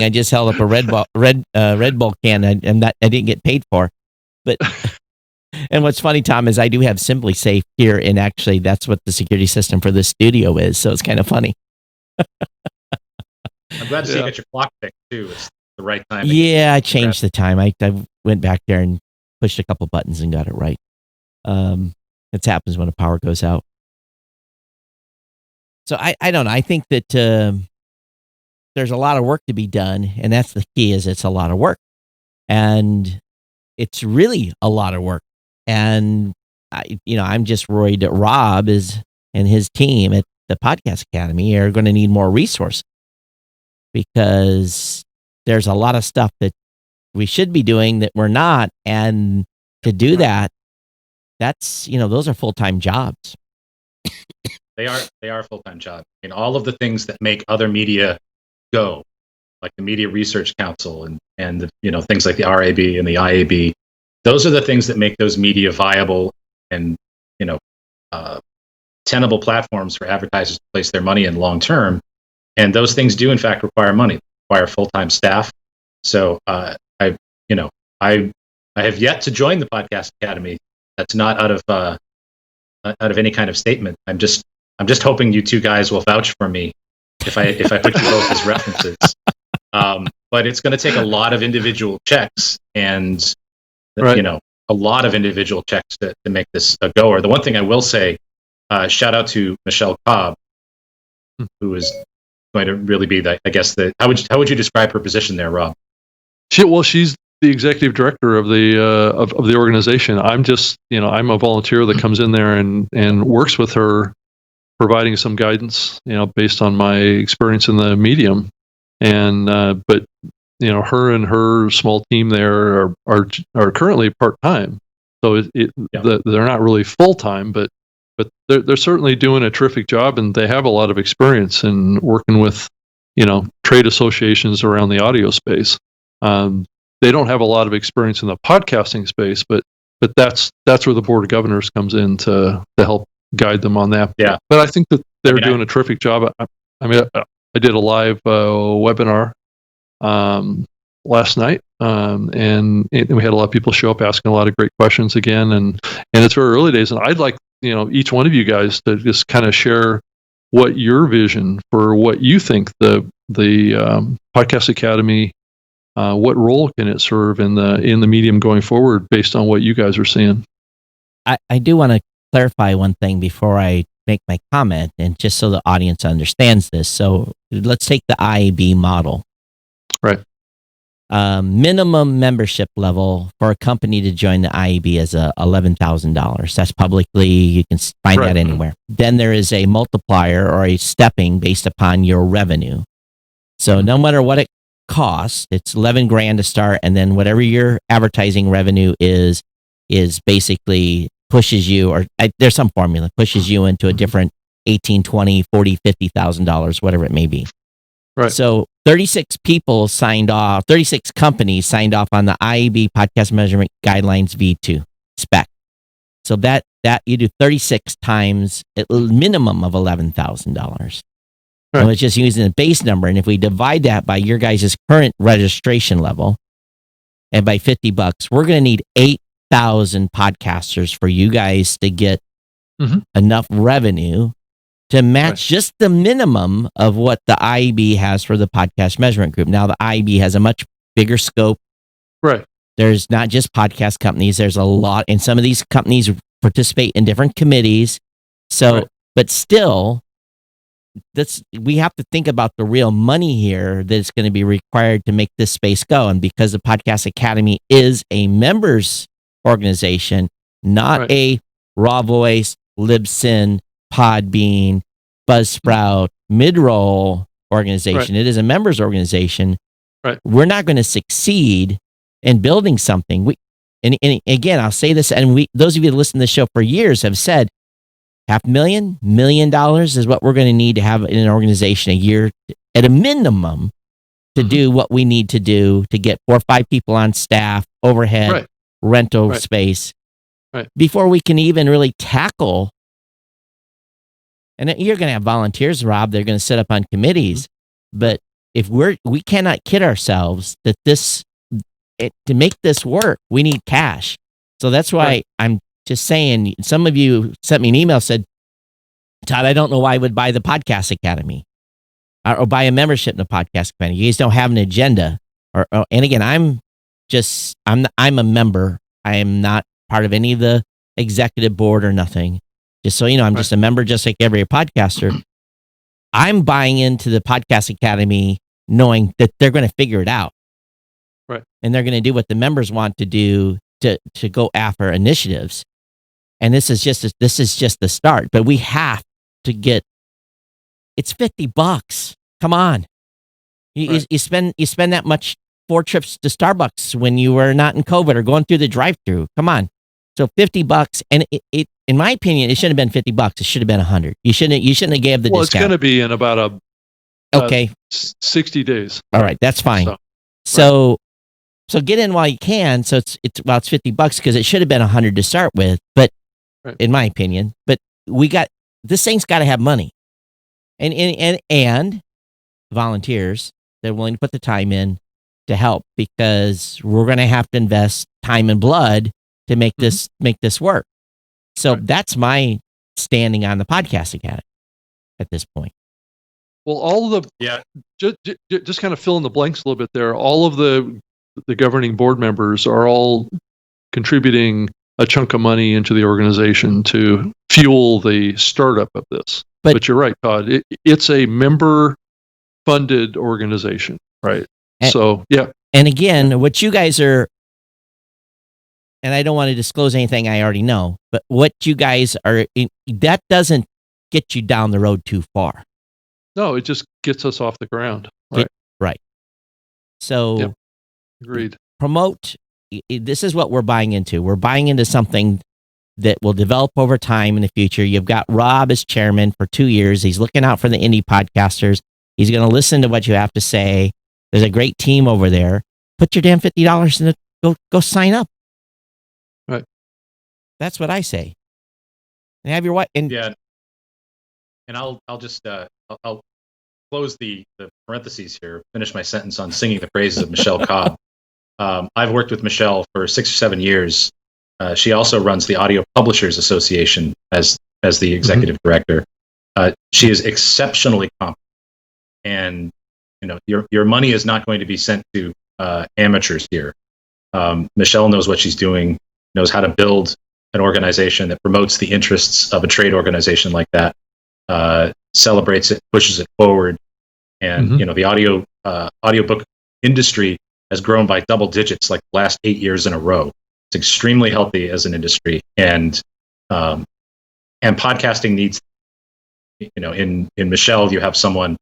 I just held up a Red Bull can, and that I didn't get paid for. But and what's funny, Tom, is I do have Simply Safe here, and actually, that's what the security system for this studio is. So it's kind of funny. I'm glad to see you get your clock fixed too. It's the right time. Yeah, I changed the time. I went back there and pushed a couple buttons and got it right. It happens when the power goes out. So I don't know. I think that there's a lot of work to be done, and that's the key. Is it's a lot of work, and it's really a lot of work. And I'm just worried that Rob and his team at the Podcast Academy are going to need more resources, because there's a lot of stuff that we should be doing that we're not, and to do that, that's those are full-time jobs. They are full-time jobs. I mean, all of the things that make other media go, like the Media Research Council and the, things like the RAB and the IAB, those are the things that make those media viable and tenable platforms for advertisers to place their money in long term. And those things do in fact require money, require full-time staff. So I have yet to join the Podcast Academy That's not out of any kind of statement. I'm just hoping you two guys will vouch for me if I put you both as references. But it's going to take a lot of individual checks, and Right. a lot of individual checks to make this a goer. The one thing I will say, shout out to Michelle Cobb, who is going to really be the, I guess, how would you describe her position there, Rob? She's the executive director of the of the organization. I'm just, I'm a volunteer that comes in there and works with her, providing some guidance, based on my experience in the medium. And but her and her small team there are currently part time, so they're not really full time, but they're certainly doing a terrific job, and they have a lot of experience in working with trade associations around the audio space. They don't have a lot of experience in the podcasting space, but that's where the board of governors comes in to help guide them on that. Yeah. But I think that they're doing a terrific job. I did a live webinar last night, and we had a lot of people show up asking a lot of great questions again, and it's very early days, and I'd like each one of you guys to just kind of share what your vision for what you think the Podcast Academy, what role can it serve in the medium going forward based on what you guys are seeing. I do want to clarify one thing before I make my comment, and just so the audience understands this. So let's take the IAB model. Right. Minimum membership level for a company to join the IAB is $11,000. That's publicly, you can find that anywhere. Then there is a multiplier or a stepping based upon your revenue. So no matter what it costs, it's 11 grand to start, and then whatever your advertising revenue is basically pushes you, or there's some formula, pushes you into a different 18, 20, 40, $50,000, whatever it may be. Right. So 36 companies signed off on the IAB Podcast Measurement Guidelines V2 spec. So that you do 36 times a minimum of $11,000. Right. And it's just using a base number. And if we divide that by your guys' current registration level and by $50, we're going to need 8,000 podcasters for you guys to get enough revenue to match just the minimum of what the IAB has for the Podcast Measurement Group. Now, the IAB has a much bigger scope. Right. There's not just podcast companies. There's a lot, and some of these companies participate in different committees. So, but still, we have to think about the real money here that's going to be required to make this space go. And because the Podcast Academy is a members organization, not a Raw Voice, Libsyn, Podbean, Buzzsprout, Midroll organization. It is a members organization. Right. We're not going to succeed in building something. And again, I'll say this, and those of you that listen to the show for years have said, $500,000, $1 million is what we're going to need to have in an organization a year at a minimum to do what we need to do to get 4 or 5 people on staff, overhead, rental space, before we can even really tackle. And you're going to have volunteers, Rob. They're going to set up on committees. But if we cannot kid ourselves that to make this work, we need cash. So that's why I'm just saying, some of you sent me an email, said, Todd, I don't know why I would buy the Podcast Academy or buy a membership in the Podcast Academy. You guys don't have an agenda. And again, I'm a member. I am not part of any of the executive board or nothing. Just so you know, I'm just a member, just like every podcaster. I'm buying into the Podcast Academy knowing that they're going to figure it out. Right. And they're going to do what the members want to do to go after initiatives. And this is just the start. But we have to get, it's $50. Come on. You spend that much 4 trips to Starbucks when you were not in COVID or going through the drive-thru. Come on. So $50, and it in my opinion, it shouldn't have been $50. It should have been $100. You shouldn't have gave the discount. It's going to be in about 60 days. All right, that's fine. So get in while you can. So it's $50 because it should have been $100 to start with. But in my opinion, this thing's got to have money, and volunteers that are willing to put the time in to help, because we're going to have to invest time and blood to make this work. So that's my standing on the Podcast Academy at this point. Well, all of the just kind of fill in the blanks a little bit there. All of the governing board members are all contributing a chunk of money into the organization to fuel the startup of this. But you're right, Todd. It's a member-funded organization, right? So, yeah. And again, what you guys are, and I don't want to disclose anything I already know, but what you guys are, that doesn't get you down the road too far. No, it just gets us off the ground. Right. Right. So, agreed. Promote. This is what we're buying into. We're buying into something that will develop over time in the future. You've got Rob as chairman for 2 years. He's looking out for the indie podcasters. He's going to listen to what you have to say. There's a great team over there. Put your damn $50 in it. Go sign up. Right. That's what I say. And have your wife. And I'll just I'll close the parentheses here. Finish my sentence on singing the praises of Michelle Cobb. I've worked with Michelle for 6 or 7 years. She also runs the Audio Publishers Association as the executive director. She is exceptionally competent, and your money is not going to be sent to amateurs here. Michelle knows what she's doing, knows how to build an organization that promotes the interests of a trade organization like that, celebrates it, pushes it forward, and the audiobook industry has grown by double digits like the last 8 years in a row. It's extremely healthy as an industry, and podcasting needs. In Michelle, you have someone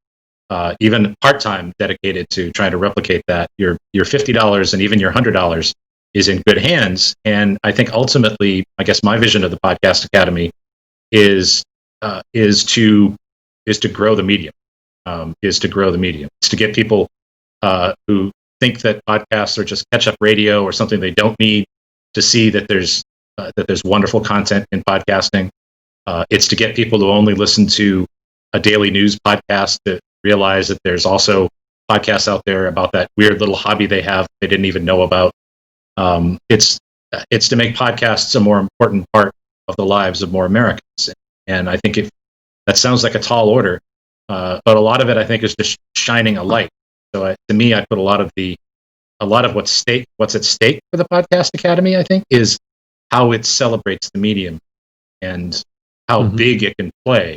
even part-time dedicated to trying to replicate that. Your $50 and even your $100 is in good hands. And I think ultimately, I guess my vision of the Podcast Academy is to grow the medium. It's to get people who think that podcasts are just catch-up radio or something they don't need to see that there's wonderful content in podcasting. It's to get people who only listen to a daily news podcast to realize that there's also podcasts out there about that weird little hobby they have they didn't even know about. It's to make podcasts a more important part of the lives of more Americans. And I think that sounds like a tall order, but a lot of it I think is just shining a light. So to me, I put a lot of what's at stake for the Podcast Academy, I think, is how it celebrates the medium and how big it can play.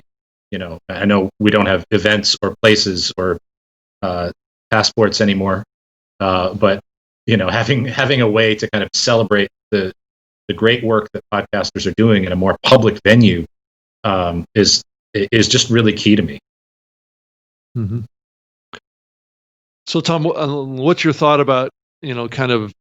I know we don't have events or places or passports anymore, but having a way to kind of celebrate the great work that podcasters are doing in a more public venue is just really key to me. Mm-hmm. So, Tom, what's your thought about kind of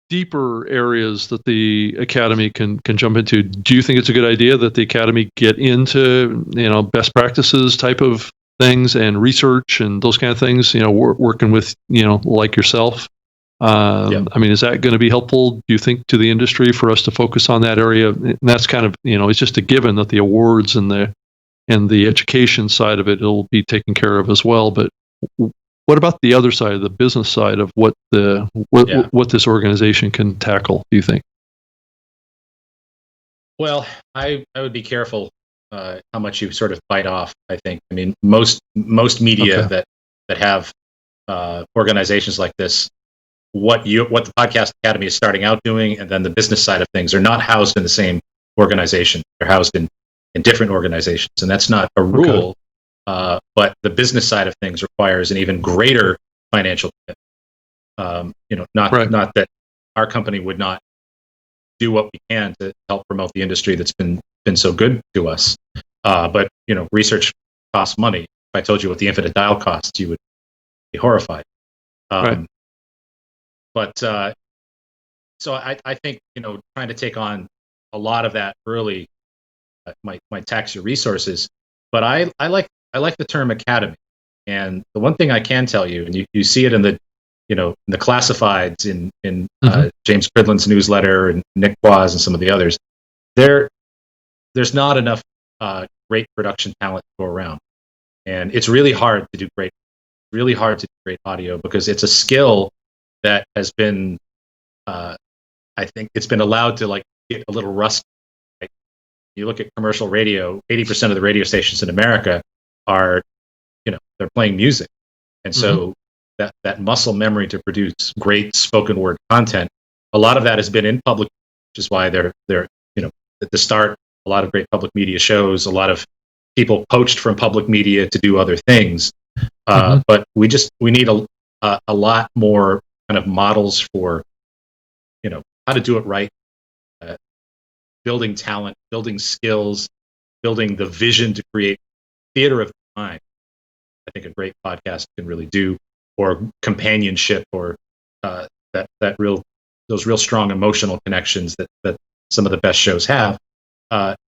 deeper areas that the Academy can jump into? Do you think it's a good idea that the Academy get into best practices type of things and research and those kind of things? Working with like yourself. I mean, is that going to be helpful, do you think, to the industry for us to focus on that area? And that's kind of it's just a given that the awards and the education side of it'll be taken care of as well. But what about the other side, the business side of what this organization can tackle, do you think? Well, I would be careful how much you sort of bite off, I think. I mean, most media that have organizations like this, what the Podcast Academy is starting out doing, and then the business side of things are not housed in the same organization. They're housed in different organizations, and that's not a rule. But the business side of things requires an even greater financial commitment. Not that our company would not do what we can to help promote the industry that's been so good to us. But research costs money. If I told you what the Infinite Dial costs, you would be horrified. But so I think trying to take on a lot of that early might tax your resources. But I like the term academy, and the one thing I can tell you, and you see it in the in the classifieds in James Cridland's newsletter and Nick Quaz and some of the others, there's not enough great production talent to go around, and it's really hard to do great audio because it's a skill that has been I think it's been allowed to like get a little rusty. Like, you look at commercial radio, 80% of the radio stations in America are, they're playing music. And so that muscle memory to produce great spoken word content, a lot of that has been in public, which is why they're at the start, a lot of great public media shows, a lot of people poached from public media to do other things. But we need a lot more kind of models for, how to do it right, building talent, building skills, building the vision to create theater of the mind. I think a great podcast can really do, or companionship, or those real strong emotional connections that some of the best shows have.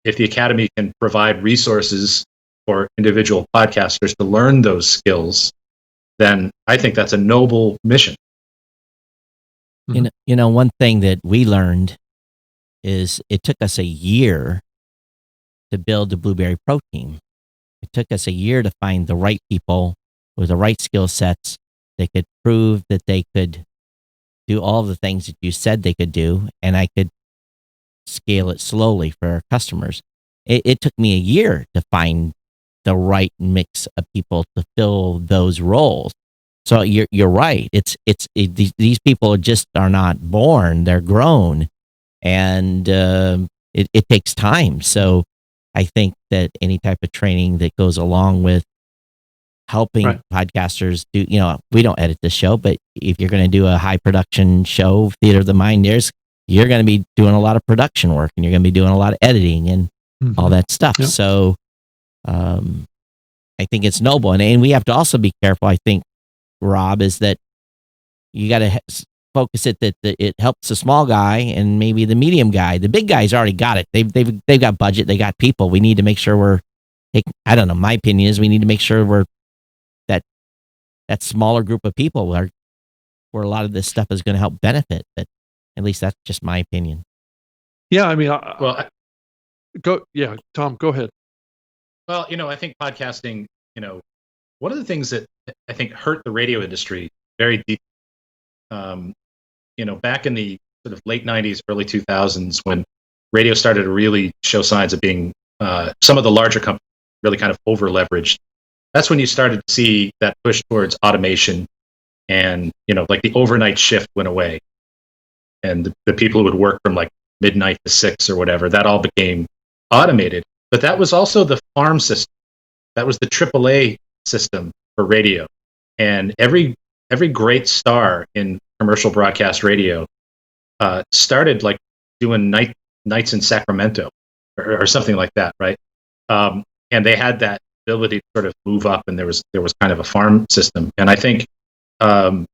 If the Academy can provide resources for individual podcasters to learn those skills, then I think that's a noble mission. One thing that we learned is it took us a year to build the Blueberry Pro team. It took us a year to find the right people with the right skill sets that could prove that they could do all the things that you said they could do, and I could scale it slowly for our customers. It took me a year to find the right mix of people to fill those roles. So you're right. These people just are not born; they're grown, and it takes time. So I think that any type of training that goes along with helping podcasters do, we don't edit the show, but if you're going to do a high production show, Theater of the Mind, you're going to be doing a lot of production work, and you're going to be doing a lot of editing and all that stuff. Yep. So I think it's noble. And we have to also be careful, I think, Rob, is that you got to focus it that it helps the small guy and maybe the medium guy. The big guy's already got it. They've got budget. They got people. We need to make sure I don't know. My opinion is we need to make sure we're that smaller group of people where a lot of this stuff is going to help benefit. But at least that's just my opinion. Yeah, I mean, Tom, go ahead. Well, I think podcasting, one of the things that I think hurt the radio industry very deep, back in the sort of late 90s, early 2000s, when radio started to really show signs of being, some of the larger companies really kind of over leveraged. That's when you started to see that push towards automation, and, like the overnight shift went away, and the people who would work from like midnight to 6 or whatever, that all became automated. But that was also the farm system. That was the AAA system for radio. And every great star in commercial broadcast radio started like doing nights in Sacramento or something like that, right? And they had that ability to sort of move up, and there was kind of a farm system. And I think the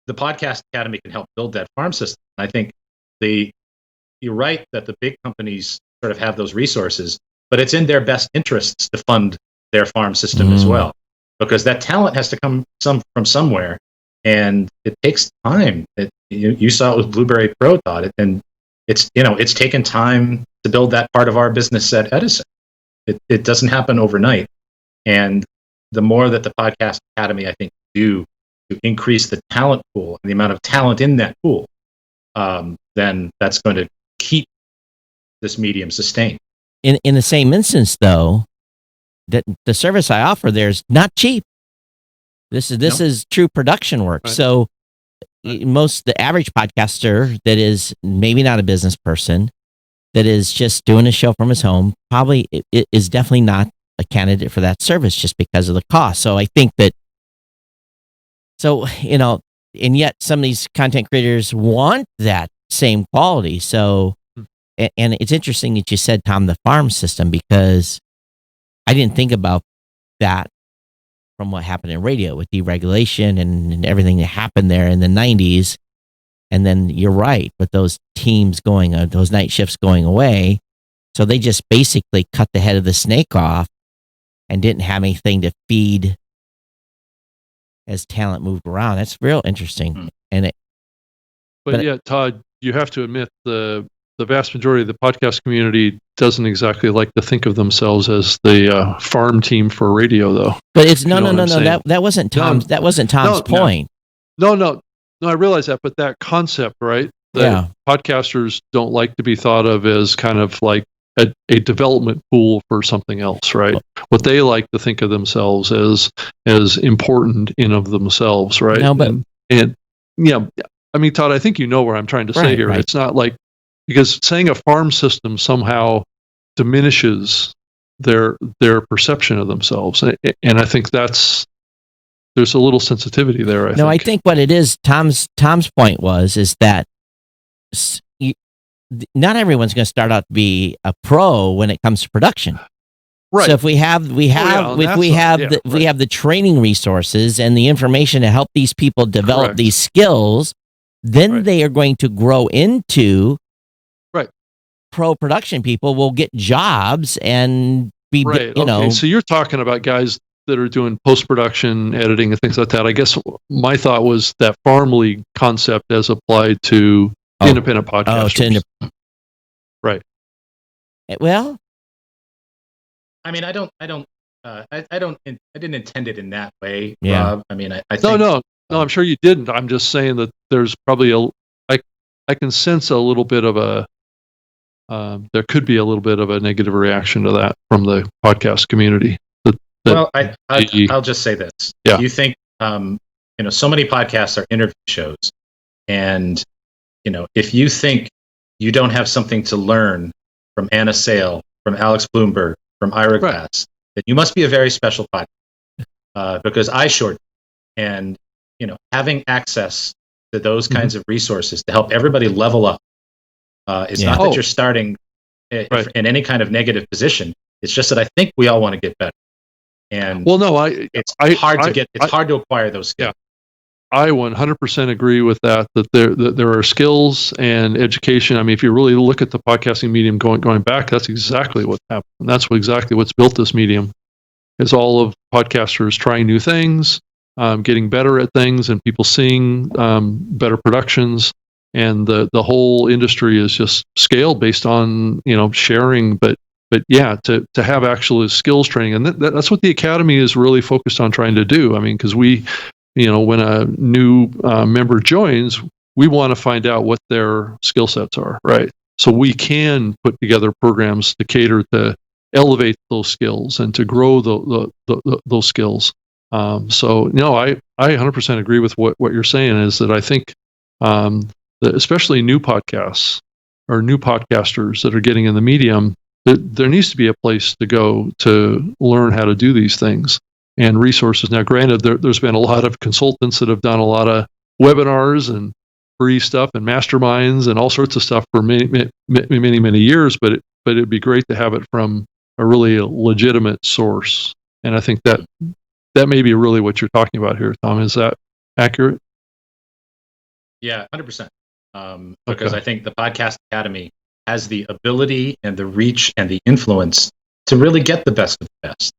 Podcast Academy can help build that farm system. I think you're right that the big companies sort of have those resources, but it's in their best interests to fund their farm system as well, because that talent has to come from somewhere, and it takes time. You saw it with Blueberry Pro, Todd, and it's taken time to build that part of our business at Edison. It doesn't happen overnight, and the more that the Podcast Academy, I think, do to increase the talent pool and the amount of talent in that pool, then that's going to keep this medium sustained. In the same instance, though, that the service I offer there is not cheap. This is true production work. Right. So the average podcaster that is maybe not a business person, that is just doing a show from his home, probably is definitely not a candidate for that service just because of the cost. So I think that, and yet some of these content creators want that same quality. So, and it's interesting that you said, Tom, the farm system, because I didn't think about that from what happened in radio with deregulation and everything that happened there in the 90s. And then you're right, with those teams those night shifts going away. So they just basically cut the head of the snake off and didn't have anything to feed as talent moved around. That's real interesting. But yeah, Todd, you have to admit the vast majority of the podcast community doesn't exactly like to think of themselves as the farm team for radio, though. But it's no. That wasn't Tom's. That wasn't Tom's point. No. No, I realize that, but that concept, right? That Yeah. podcasters don't like to be thought of as kind of like a development pool for something else, right? What they like to think of themselves as important in of themselves, right? No, but and yeah, I mean, Todd, I think you know where I'm trying to say here. Right. It's not like because saying a farm system somehow diminishes their perception of themselves, and I think there's a little sensitivity there. I think what it is, Tom's point is that not everyone's going to start out to be a pro when it comes to production. Right. So if we have the training resources and the information to help these people develop Correct. these skills, then they are going to grow into pro production people will get jobs and be, So you're talking about guys that are doing post-production editing and things like that. I guess my thought was that farm league concept as applied to independent podcasters. Right. Well, I mean, I didn't intend it in that way, Yeah. Rob. I mean, I think No, I'm sure you didn't. I'm just saying that there's probably I can sense a little bit of there could be a little bit of a negative reaction to that from the podcast community. Well, I'll just say this. Yeah. You think, so many podcasts are interview shows, and if you think you don't have something to learn from Anna Sale, from Alex Bloomberg, from Ira Glass, then you must be a very special podcast. Because I sure do. And having access to those kinds of resources to help everybody level up. It's not that you're starting in any kind of negative position. It's just that I think we all want to get better. And it's hard to acquire those skills. Yeah. I 100% agree with that there are skills and education. I mean, if you really look at the podcasting medium going back, that's exactly what happened. And that's exactly what's built this medium, is all of podcasters trying new things, getting better at things, and people seeing better productions. And the whole industry is just scaled based on sharing, but yeah, to have actual skills training, and that's what the Academy is really focused on trying to do. I mean, because we, when a new member joins, we want to find out what their skill sets are, right? So we can put together programs to cater to elevate those skills and to grow those skills. So I 100% agree with what you're saying, is that I think that especially new podcasts or new podcasters that are getting in the medium, there needs to be a place to go to learn how to do these things and resources. Now, granted, there's been a lot of consultants that have done a lot of webinars and free stuff and masterminds and all sorts of stuff for many years, but it'd be great to have it from a really legitimate source. And I think that may be really what you're talking about here, Tom. Is that accurate? Yeah, 100%. Because I think the Podcast Academy has the ability and the reach and the influence to really get the best of the best.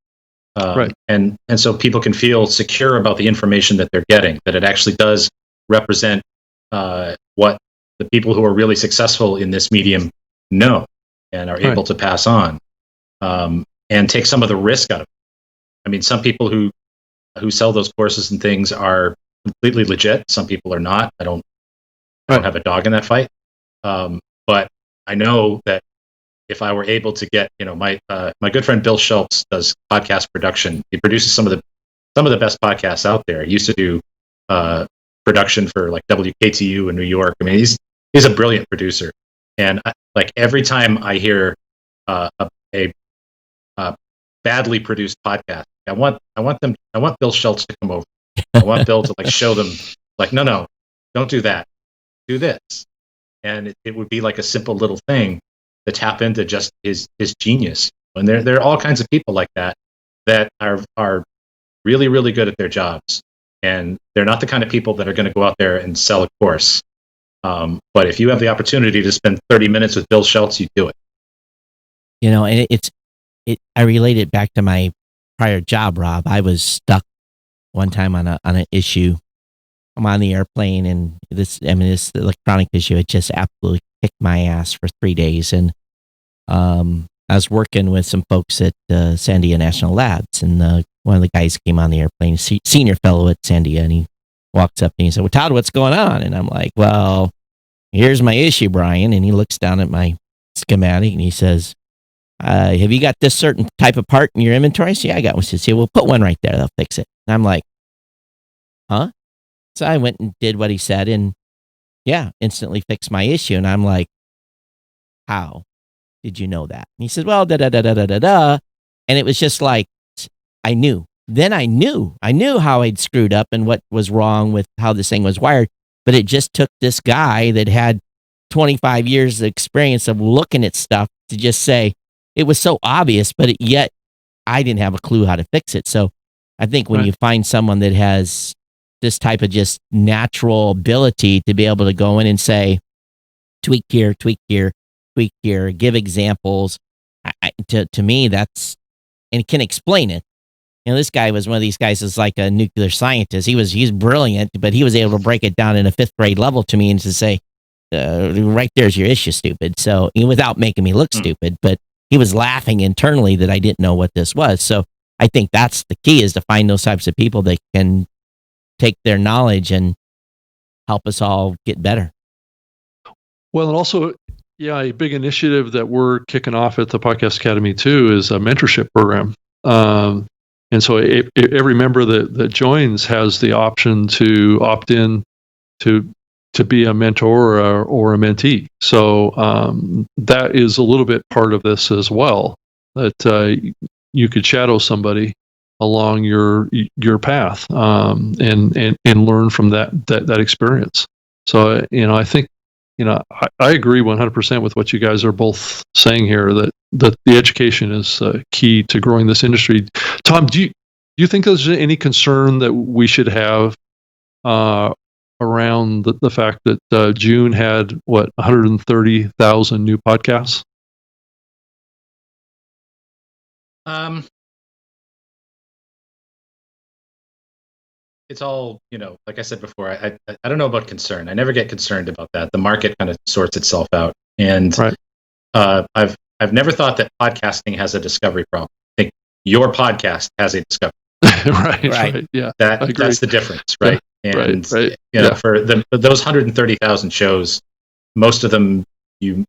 And so people can feel secure about the information that they're getting, that it actually does represent what the people who are really successful in this medium know and are able to pass on, and take some of the risk out of it. I mean, some people who sell those courses and things are completely legit. Some people are not. I don't have a dog in that fight. But I know that if I were able to get, my good friend Bill Schultz does podcast production. He produces some of the best podcasts out there. He used to do production for like WKTU in New York. I mean, he's a brilliant producer. And every time I hear a badly produced podcast, I want Bill Schultz to come over. I want Bill to show them no, don't do that. Do this. And it would be like a simple little thing to tap into just his genius. And there are all kinds of people like that are really, really good at their jobs. And they're not the kind of people that are going to go out there and sell a course. But if you have the opportunity to spend 30 minutes with Bill Schultz, you do it. And I relate it back to my prior job, Rob. I was stuck one time on an issue. I'm on the airplane, and this electronic issue, it just absolutely kicked my ass for 3 days. And I was working with some folks at Sandia National Labs, and one of the guys came on the airplane, senior fellow at Sandia, and he walks up to me and said, "Well, Todd, what's going on?" And I'm like, "Well, here's my issue, Brian." And he looks down at my schematic and he says, "Have you got this certain type of part in your inventory?" I said, "Yeah, I got one." He said, "Well, put one right there. They'll fix it." And I'm like, "Huh?" So I went and did what he said and yeah, instantly fixed my issue. And I'm like, "How did you know that?" And he said, "Well, da da da da da da da." And it was just like, I knew. Then I knew how I'd screwed up and what was wrong with how this thing was wired. But it just took this guy that had 25 years of experience of looking at stuff to just say it was so obvious, but yet I didn't have a clue how to fix it. So I think when Right. you find someone that has this type of just natural ability to be able to go in and say, tweak here, tweak here, tweak here, give examples, to me, that's, and can explain it. You know, this guy was one of these guys is like a nuclear scientist. He's brilliant, but he was able to break it down in a fifth grade level to me and to say, right there's your issue, stupid. So without making me look stupid, but he was laughing internally that I didn't know what this was. So I think that's the key, is to find those types of people that can take their knowledge and help us all get better. Well, and also, yeah, a big initiative that we're kicking off at the Podcast Academy too is a mentorship program. And so every member that joins has the option to opt in to be a mentor or a mentee. So that is a little bit part of this as well, that you could shadow somebody along your path and learn from that experience. So I think I agree 100% with what you guys are both saying here, that the education is key to growing this industry. Tom, do you think there's any concern that we should have around the fact that June had 130,000 new podcasts? It's all, like I said before, I don't know about concern. I never get concerned about that. The market kind of sorts itself out. And Right. I've never thought that podcasting has a discovery problem. I think your podcast has a discovery. Right. Yeah. That's the difference, right? Yeah, and right. for those 130,000 shows, most of them you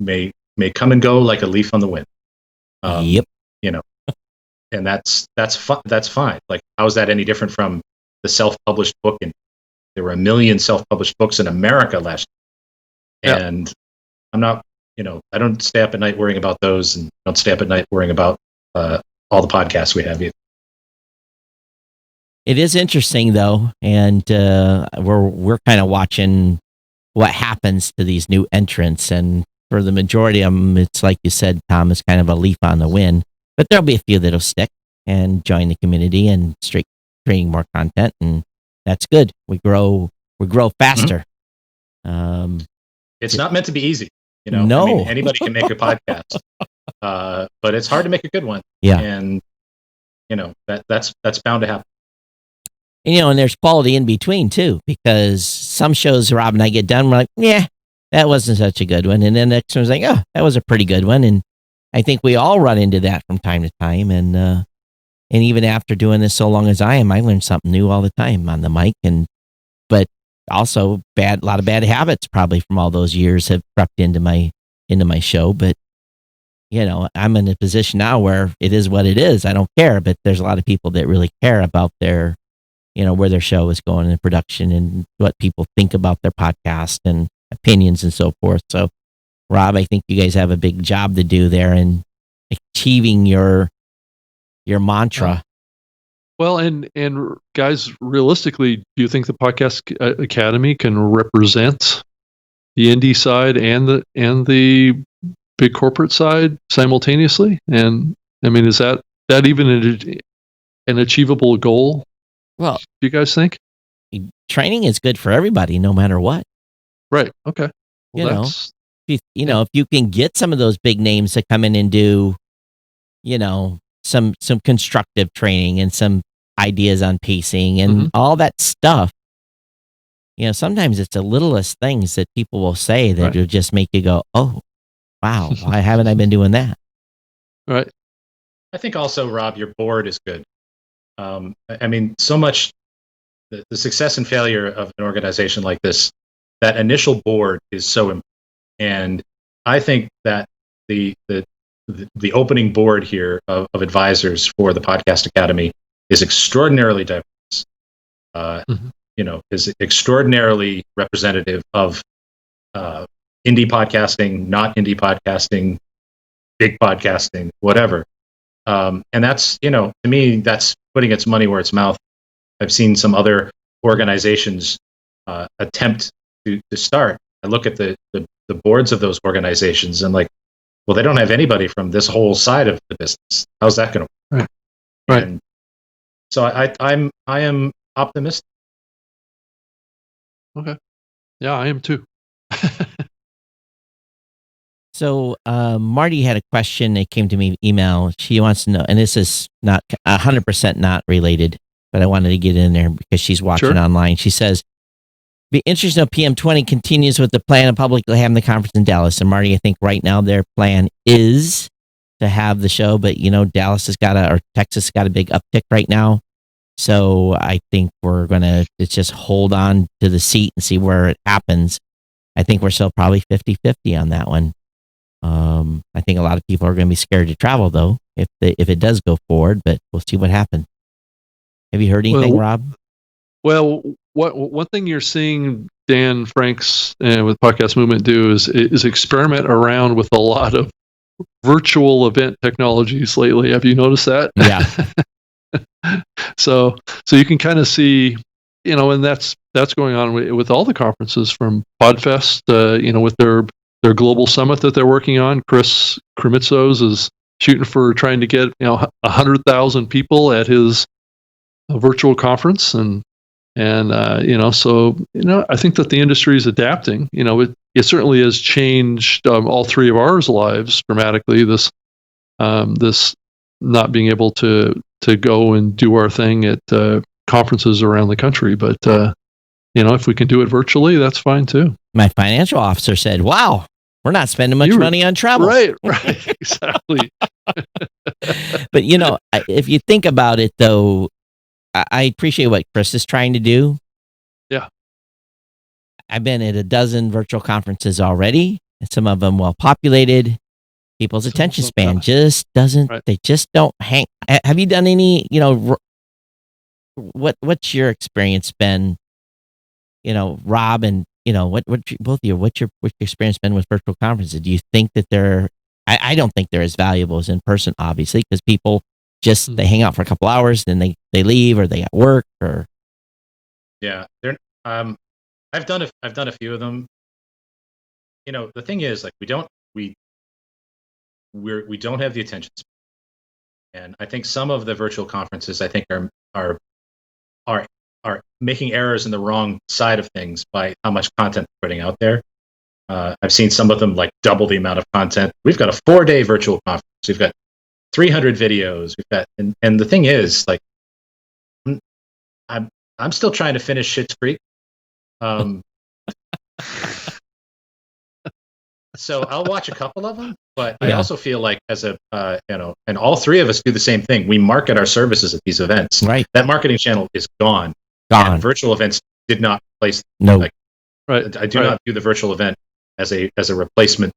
may come and go like a leaf on the wind. Yep. And that's fine. Like, how is that any different from the self-published book? And there were 1 million self-published books in America last year. Yeah. And I'm not, I don't stay up at night worrying about those, and don't stay up at night worrying about all the podcasts we have either. It is interesting though, and we're kind of watching what happens to these new entrants, and for the majority of them, it's like you said, Tom, is kind of a leaf on the wind. But there'll be a few that'll stick and join the community and creating more content, and that's good. We grow faster. It's not meant to be easy, No. I mean, anybody can make a podcast, but it's hard to make a good one. Yeah, and that's bound to happen. and there's quality in between too, because some shows Rob and I get done, we're like, yeah, that wasn't such a good one, and then the next one's like, oh, that was a pretty good one, and I think we all run into that from time to time, and even after doing this so long as I am, I learn something new all the time on the mic, but also a lot of bad habits probably from all those years have crept into my show. But I'm in a position now where it is what it is. I don't care, but there's a lot of people that really care about their, where their show is going in production and what people think about their podcast and opinions and so forth. So, Rob, I think you guys have a big job to do there in achieving your mantra. Well, and guys, realistically, do you think the Podcast Academy can represent the indie side and the big corporate side simultaneously? And I mean, is that even an achievable goal? Well, do you guys think? Training is good for everybody, no matter what. Right. Okay. Well, if you can get some of those big names to come in and do, some constructive training and some ideas on pacing and all that stuff. Sometimes it's the littlest things that people will say that will just make you go, oh, wow, why haven't I been doing that? Right. I think also, Rob, your board is good. I mean, so much the success and failure of an organization like this, that initial board is so important. And I think that the opening board here of advisors for the Podcast Academy is extraordinarily diverse. Is extraordinarily representative of indie podcasting, not indie podcasting, big podcasting, whatever. And that's, to me, that's putting its money where its mouth. I've seen some other organizations attempt to start. I look at the boards of those organizations and like, well, they don't have anybody from this whole side of the business. How's that going to work? Right. And so I am optimistic. Okay. Yeah, I am too. So Marty had a question that came to me email. She wants to know, and this is not 100% not related, but I wanted to get in there because she's watching online. She says, be interesting if PM20 continues with the plan of publicly having the conference in Dallas. And Marty, I think right now their plan is to have the show, but Dallas has got or Texas has got a big uptick right now. So I think we're going to just hold on to the seat and see where it happens. I think we're still probably 50-50 on that one. I think a lot of people are going to be scared to travel though, if it does go forward, but we'll see what happens. Have you heard anything, Rob? Well, one thing you're seeing Dan Franks with Podcast Movement do is experiment around with a lot of virtual event technologies lately. Have you noticed that? Yeah. So you can kind of see, and that's going on with all the conferences from Podfest, with their global summit that they're working on. Chris Kremitzos is shooting for trying to get 100,000 people at his virtual conference, and so I think that the industry is adapting. It certainly has changed all three of ours lives dramatically. This not being able to go and do our thing at conferences around the country, but if we can do it virtually, that's fine too. My financial officer said, "Wow, we're not spending much money on travel." Right, exactly. But if you think about it, though, I appreciate what Chris is trying to do. Yeah. I've been at a dozen virtual conferences already, and some of them well populated. People's attention span just doesn't, they just don't hang. Have you done any, what's your experience been, Rob, and, both of you, what's your experience been with virtual conferences? Do you think that I don't think they're as valuable as in person, obviously, because people just, they hang out for a couple hours, then they leave, or they at work, or. Yeah. I've done a few of them. The thing is, like, we don't have the attention span. And I think some of the virtual conferences, I think, are making errors in the wrong side of things by how much content they're putting out there. I've seen some of them like double the amount of content. We've got a 4-day virtual conference. We've got 300 videos. We've got, and the thing is, like, I'm still trying to finish Schitt's Creek. So I'll watch a couple of them, but I also feel like as a, and all three of us do the same thing. We market our services at these events. Right. That marketing channel is gone. And virtual events did not replace. No. Like, right. I do not view the virtual event as a replacement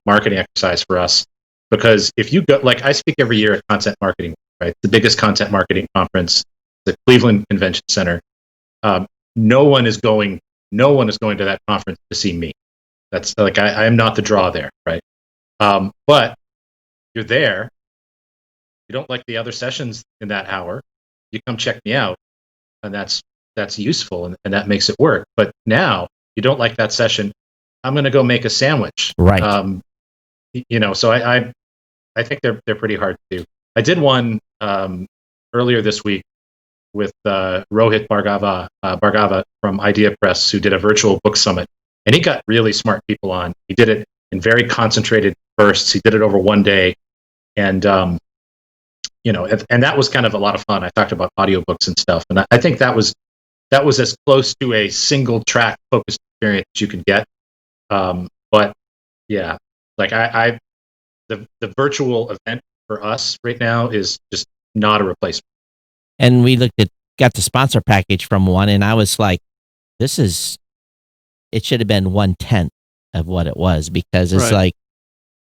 marketing exercise for us, because if you go, like, I speak every year at Content Marketing, right? The biggest content marketing conference, the Cleveland Convention Center. No one is going to that conference to see me. That's like, I am not the draw there, right? But you're there. You don't like the other sessions in that hour. You come check me out, and that's useful, and that makes it work. But now you don't like that session. I'm going to go make a sandwich, right? So I think they're pretty hard to do. I did one earlier this week with Rohit Bhargava from Idea Press, who did a virtual book summit. And he got really smart people on. He did it in very concentrated bursts. He did it over one day. And, and that was kind of a lot of fun. I talked about audiobooks and stuff. And I think that was as close to a single track focused experience as you could get. But yeah, like the virtual event for us right now is just not a replacement. And we looked at got the sponsor package from one, and I was like, it should have been 1/10 of what it was, because it's Right. like,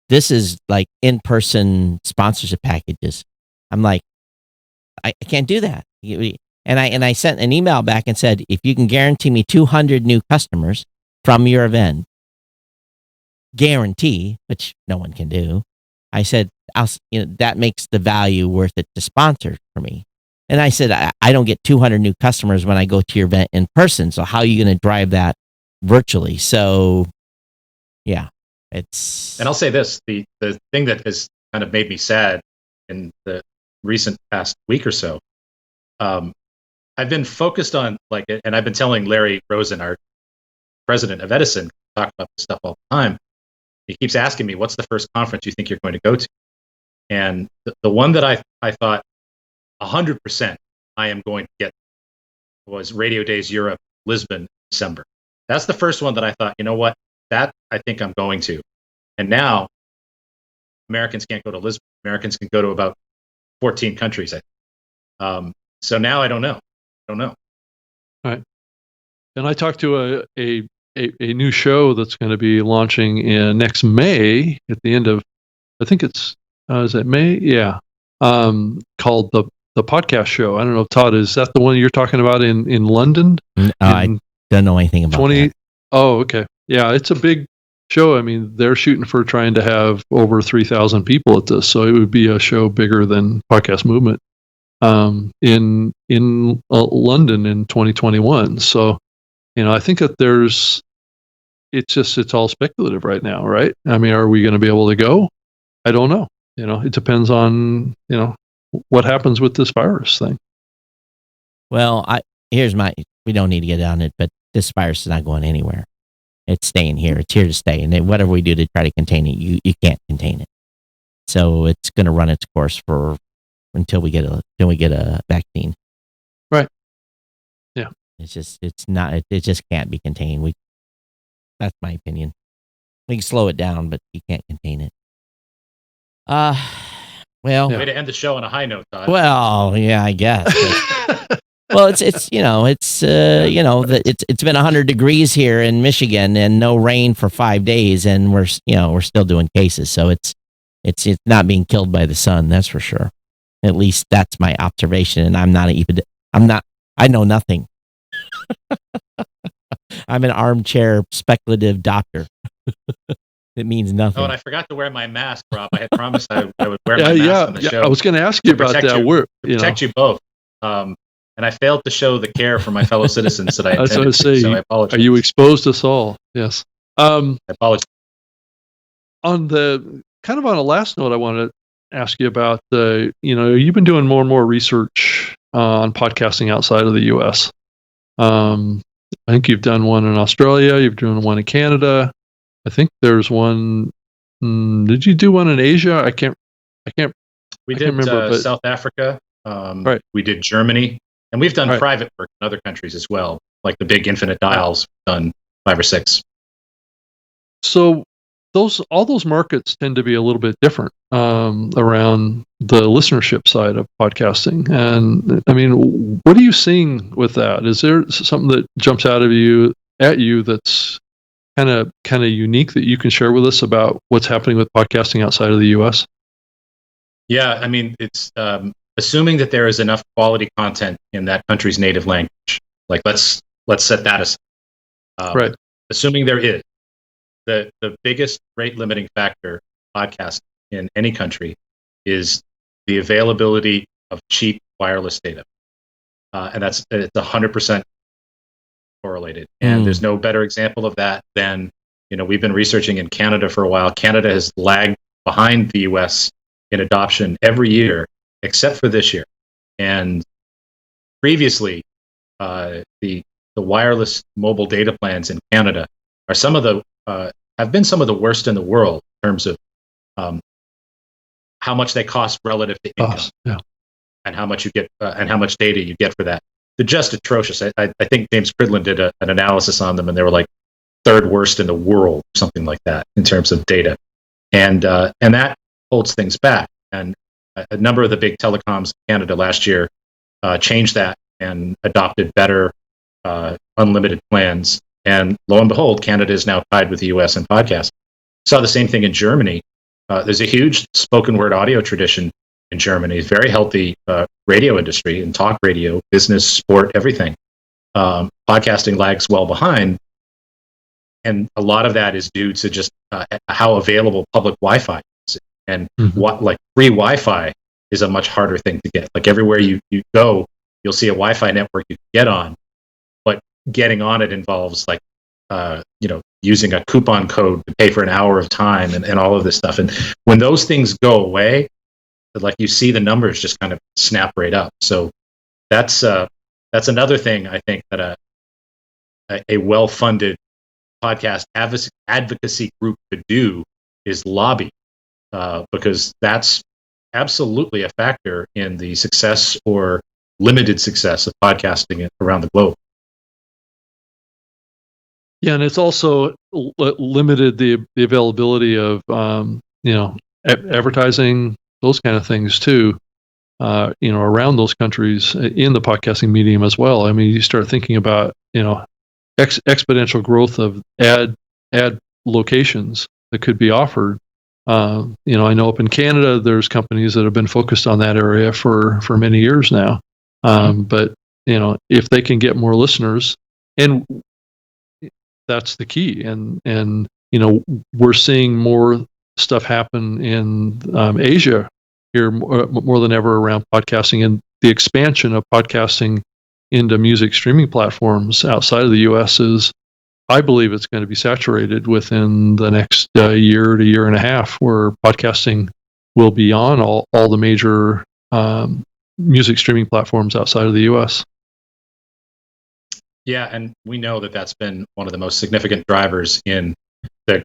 this is like in-person sponsorship packages. I'm like, I can't do that. And I sent an email back and said, if you can guarantee me 200 new customers from your event, guarantee, which no one can do. I said, that makes the value worth it to sponsor for me. And I said, I don't get 200 new customers when I go to your event in person. So how are you going to drive that virtually? So, yeah, it's. And I'll say this: the thing that has kind of made me sad in the recent past week or so, I've been focused on and I've been telling Larry Rosen, our president of Edison, talk about this stuff all the time. He keeps asking me, "What's the first conference you think you're going to go to?" And the one that I thought 100% I am going to get was Radio Days Europe, Lisbon, December. That's the first one that I thought, you know what, that I think I'm going to. And now Americans can't go to Lisbon. Americans can go to about 14 countries, I think. So now I don't know. Right. And I talked to a new show that's going to be launching in next May at the end of, I think it's, is it May? Yeah. Called the podcast show. I don't know, Todd, is that the one you're talking about in London? I don't know anything about that. Oh, okay. Yeah, it's a big show. I mean, they're shooting for trying to have over 3,000 people at this, so it would be a show bigger than Podcast Movement in London in 2021. So, I think that it's all speculative right now, right? I mean, are we going to be able to go? I don't know. It depends on, what happens with this virus thing. Well, we don't need to get on it, but this virus is not going anywhere. It's staying here. It's here to stay. And whatever we do to try to contain it, you can't contain it. So it's going to run its course until we get a vaccine. Right. Yeah. It just can't be contained. That's my opinion. We can slow it down, but you can't contain it. Well, way to end the show on a high note, Todd. Well, yeah, I guess. Well, it's been 100 degrees here in Michigan and no rain for 5 days, and we're still doing cases. So it's not being killed by the sun. That's for sure. At least that's my observation. And I know nothing. I'm an armchair speculative doctor. It means nothing. Oh, and I forgot to wear my mask, Rob. I had promised I would wear my mask on the show. I was going to ask you about that. To protect you both. And I failed to show the care for my fellow citizens that I intended to, so I apologize. You exposed us all. Yes. I apologize. On a last note, I want to ask you about you've been doing more and more research on podcasting outside of the U.S. I think you've done one in Australia. You've done one in Canada. I think there's one. Did you do one in Asia? I can't remember. South Africa. Right. We did Germany, and we've done private work in other countries as well, like the big Infinite Dials. We've done 5 or 6. So all those markets tend to be a little bit different around the listenership side of podcasting. And I mean, what are you seeing with that? Is there something that jumps out at you that's kind of unique that you can share with us about what's happening with podcasting outside of the U.S.? Yeah, I mean, it's assuming that there is enough quality content in that country's native language. Like, let's set that aside. Right. Assuming there is, the biggest rate limiting factor podcast in any country is the availability of cheap wireless data, and it's 100% correlated. And there's no better example of that than we've been researching in Canada for a while. Canada has lagged behind the U.S. in adoption every year except for this year. And previously, the wireless mobile data plans in Canada are have been some of the worst in the world in terms of how much they cost relative to income, and how much you get and how much data you get for that. They're just atrocious. I think James Cridland did an analysis on them, and they were like third worst in the world, something like that, in terms of data, and that holds things back. And a number of the big telecoms in Canada last year changed that and adopted better unlimited plans. And lo and behold, Canada is now tied with the US in podcasting. Saw the same thing in Germany. There's a huge spoken word audio tradition in Germany, very healthy radio industry and talk radio, business, sport, everything. Podcasting lags well behind. And a lot of that is due to just how available public Wi-Fi is. And like free Wi-Fi is a much harder thing to get. Like everywhere you go, you'll see a Wi-Fi network you can get on, but getting on it involves like, using a coupon code to pay for an hour of time and all of this stuff. And when those things go away, like you see the numbers just kind of snap right up. So that's another thing I think that a well-funded podcast advocacy group could do is lobby, because that's absolutely a factor in the success or limited success of podcasting around the globe. Yeah, and it's also limited the availability of advertising, those kind of things too. Around those countries in the podcasting medium as well. I mean, you start thinking about exponential growth of ad locations that could be offered. I know up in Canada, there's companies that have been focused on that area for many years now. But if they can get more listeners, and that's the key. And we're seeing more stuff happen in Asia here more than ever around podcasting, and the expansion of podcasting into music streaming platforms outside of the U.S. is, I believe it's going to be saturated within the next year to year and a half, where podcasting will be on all the major music streaming platforms outside of the U.S. Yeah, and we know that that's been one of the most significant drivers in the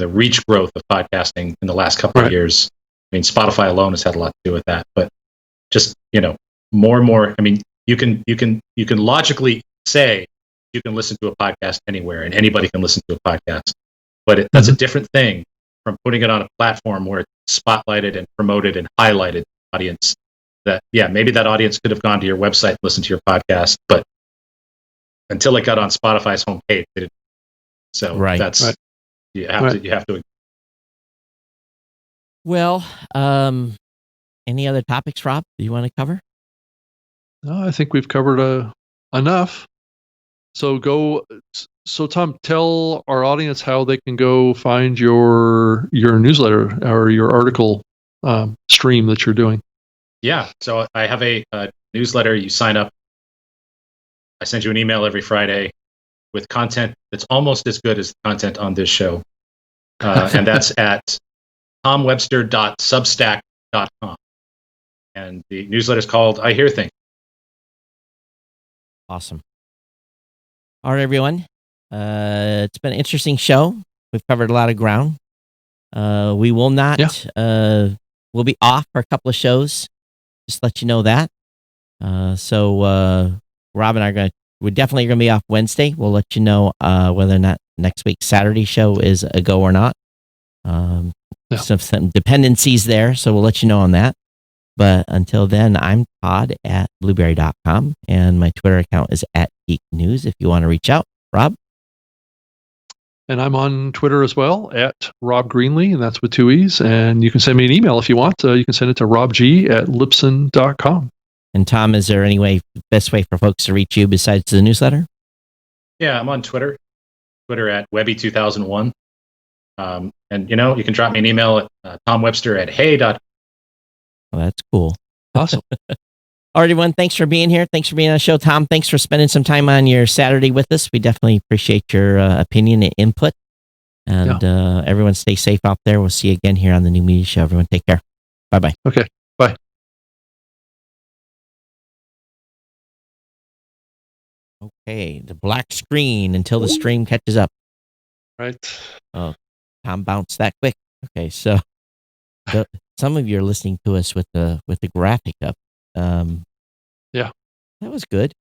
reach growth of podcasting in the last couple of years. I mean, Spotify alone has had a lot to do with that, but just more and more. I mean, you can logically say you can listen to a podcast anywhere, and anybody can listen to a podcast, but that's a different thing from putting it on a platform where it's spotlighted and promoted and highlighted to the audience. That maybe that audience could have gone to your website and listened to your podcast, but until it got on Spotify's homepage, they didn't. So that's you have to. Well, any other topics, Rob, do you want to cover? No, I think we've covered enough. So Tom, tell our audience how they can go find your newsletter or your article stream that you're doing. Yeah, so I have a newsletter. You sign up. I send you an email every Friday with content that's almost as good as the content on this show. And that's at tomwebster.substack.com. And the newsletter is called I Hear Things. Awesome. All right, everyone. It's been an interesting show. We've covered a lot of ground. We will not, we'll be off for a couple of shows. Just let you know that. So Rob and I we're definitely going to be off Wednesday. We'll let you know whether or not next week's Saturday show is a go or not. Some dependencies there, so we'll let you know on that. But until then, I'm Todd at blueberry.com, and my Twitter account is at Geek News if you want to reach out. Rob? And I'm on Twitter as well, at Rob Greenlee, and that's with 2 E's. And you can send me an email if you want. You can send it to robg@libsyn.com. And Tom, is there any best way for folks to reach you besides the newsletter? Yeah, I'm on Twitter at Webby2001. And, you can drop me an email at tomwebster@hey.com. Well, that's cool. Awesome. All right, everyone. Thanks for being here. Thanks for being on the show. Tom, thanks for spending some time on your Saturday with us. We definitely appreciate your opinion and input. And everyone stay safe out there. We'll see you again here on the New Media Show. Everyone take care. Bye-bye. Okay. Bye. Okay. The black screen until the stream catches up. Right. Oh, Tom bounced that quick. Okay. So some of you are listening to us with the graphic up. Yeah. That was good.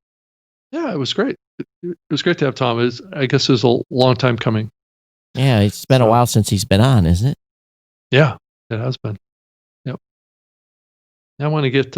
Yeah, it was great. It was great to have Tom. I guess it was a long time coming. Yeah, it's been a while since he's been on, isn't it? Yeah, it has been. Yep. I want to get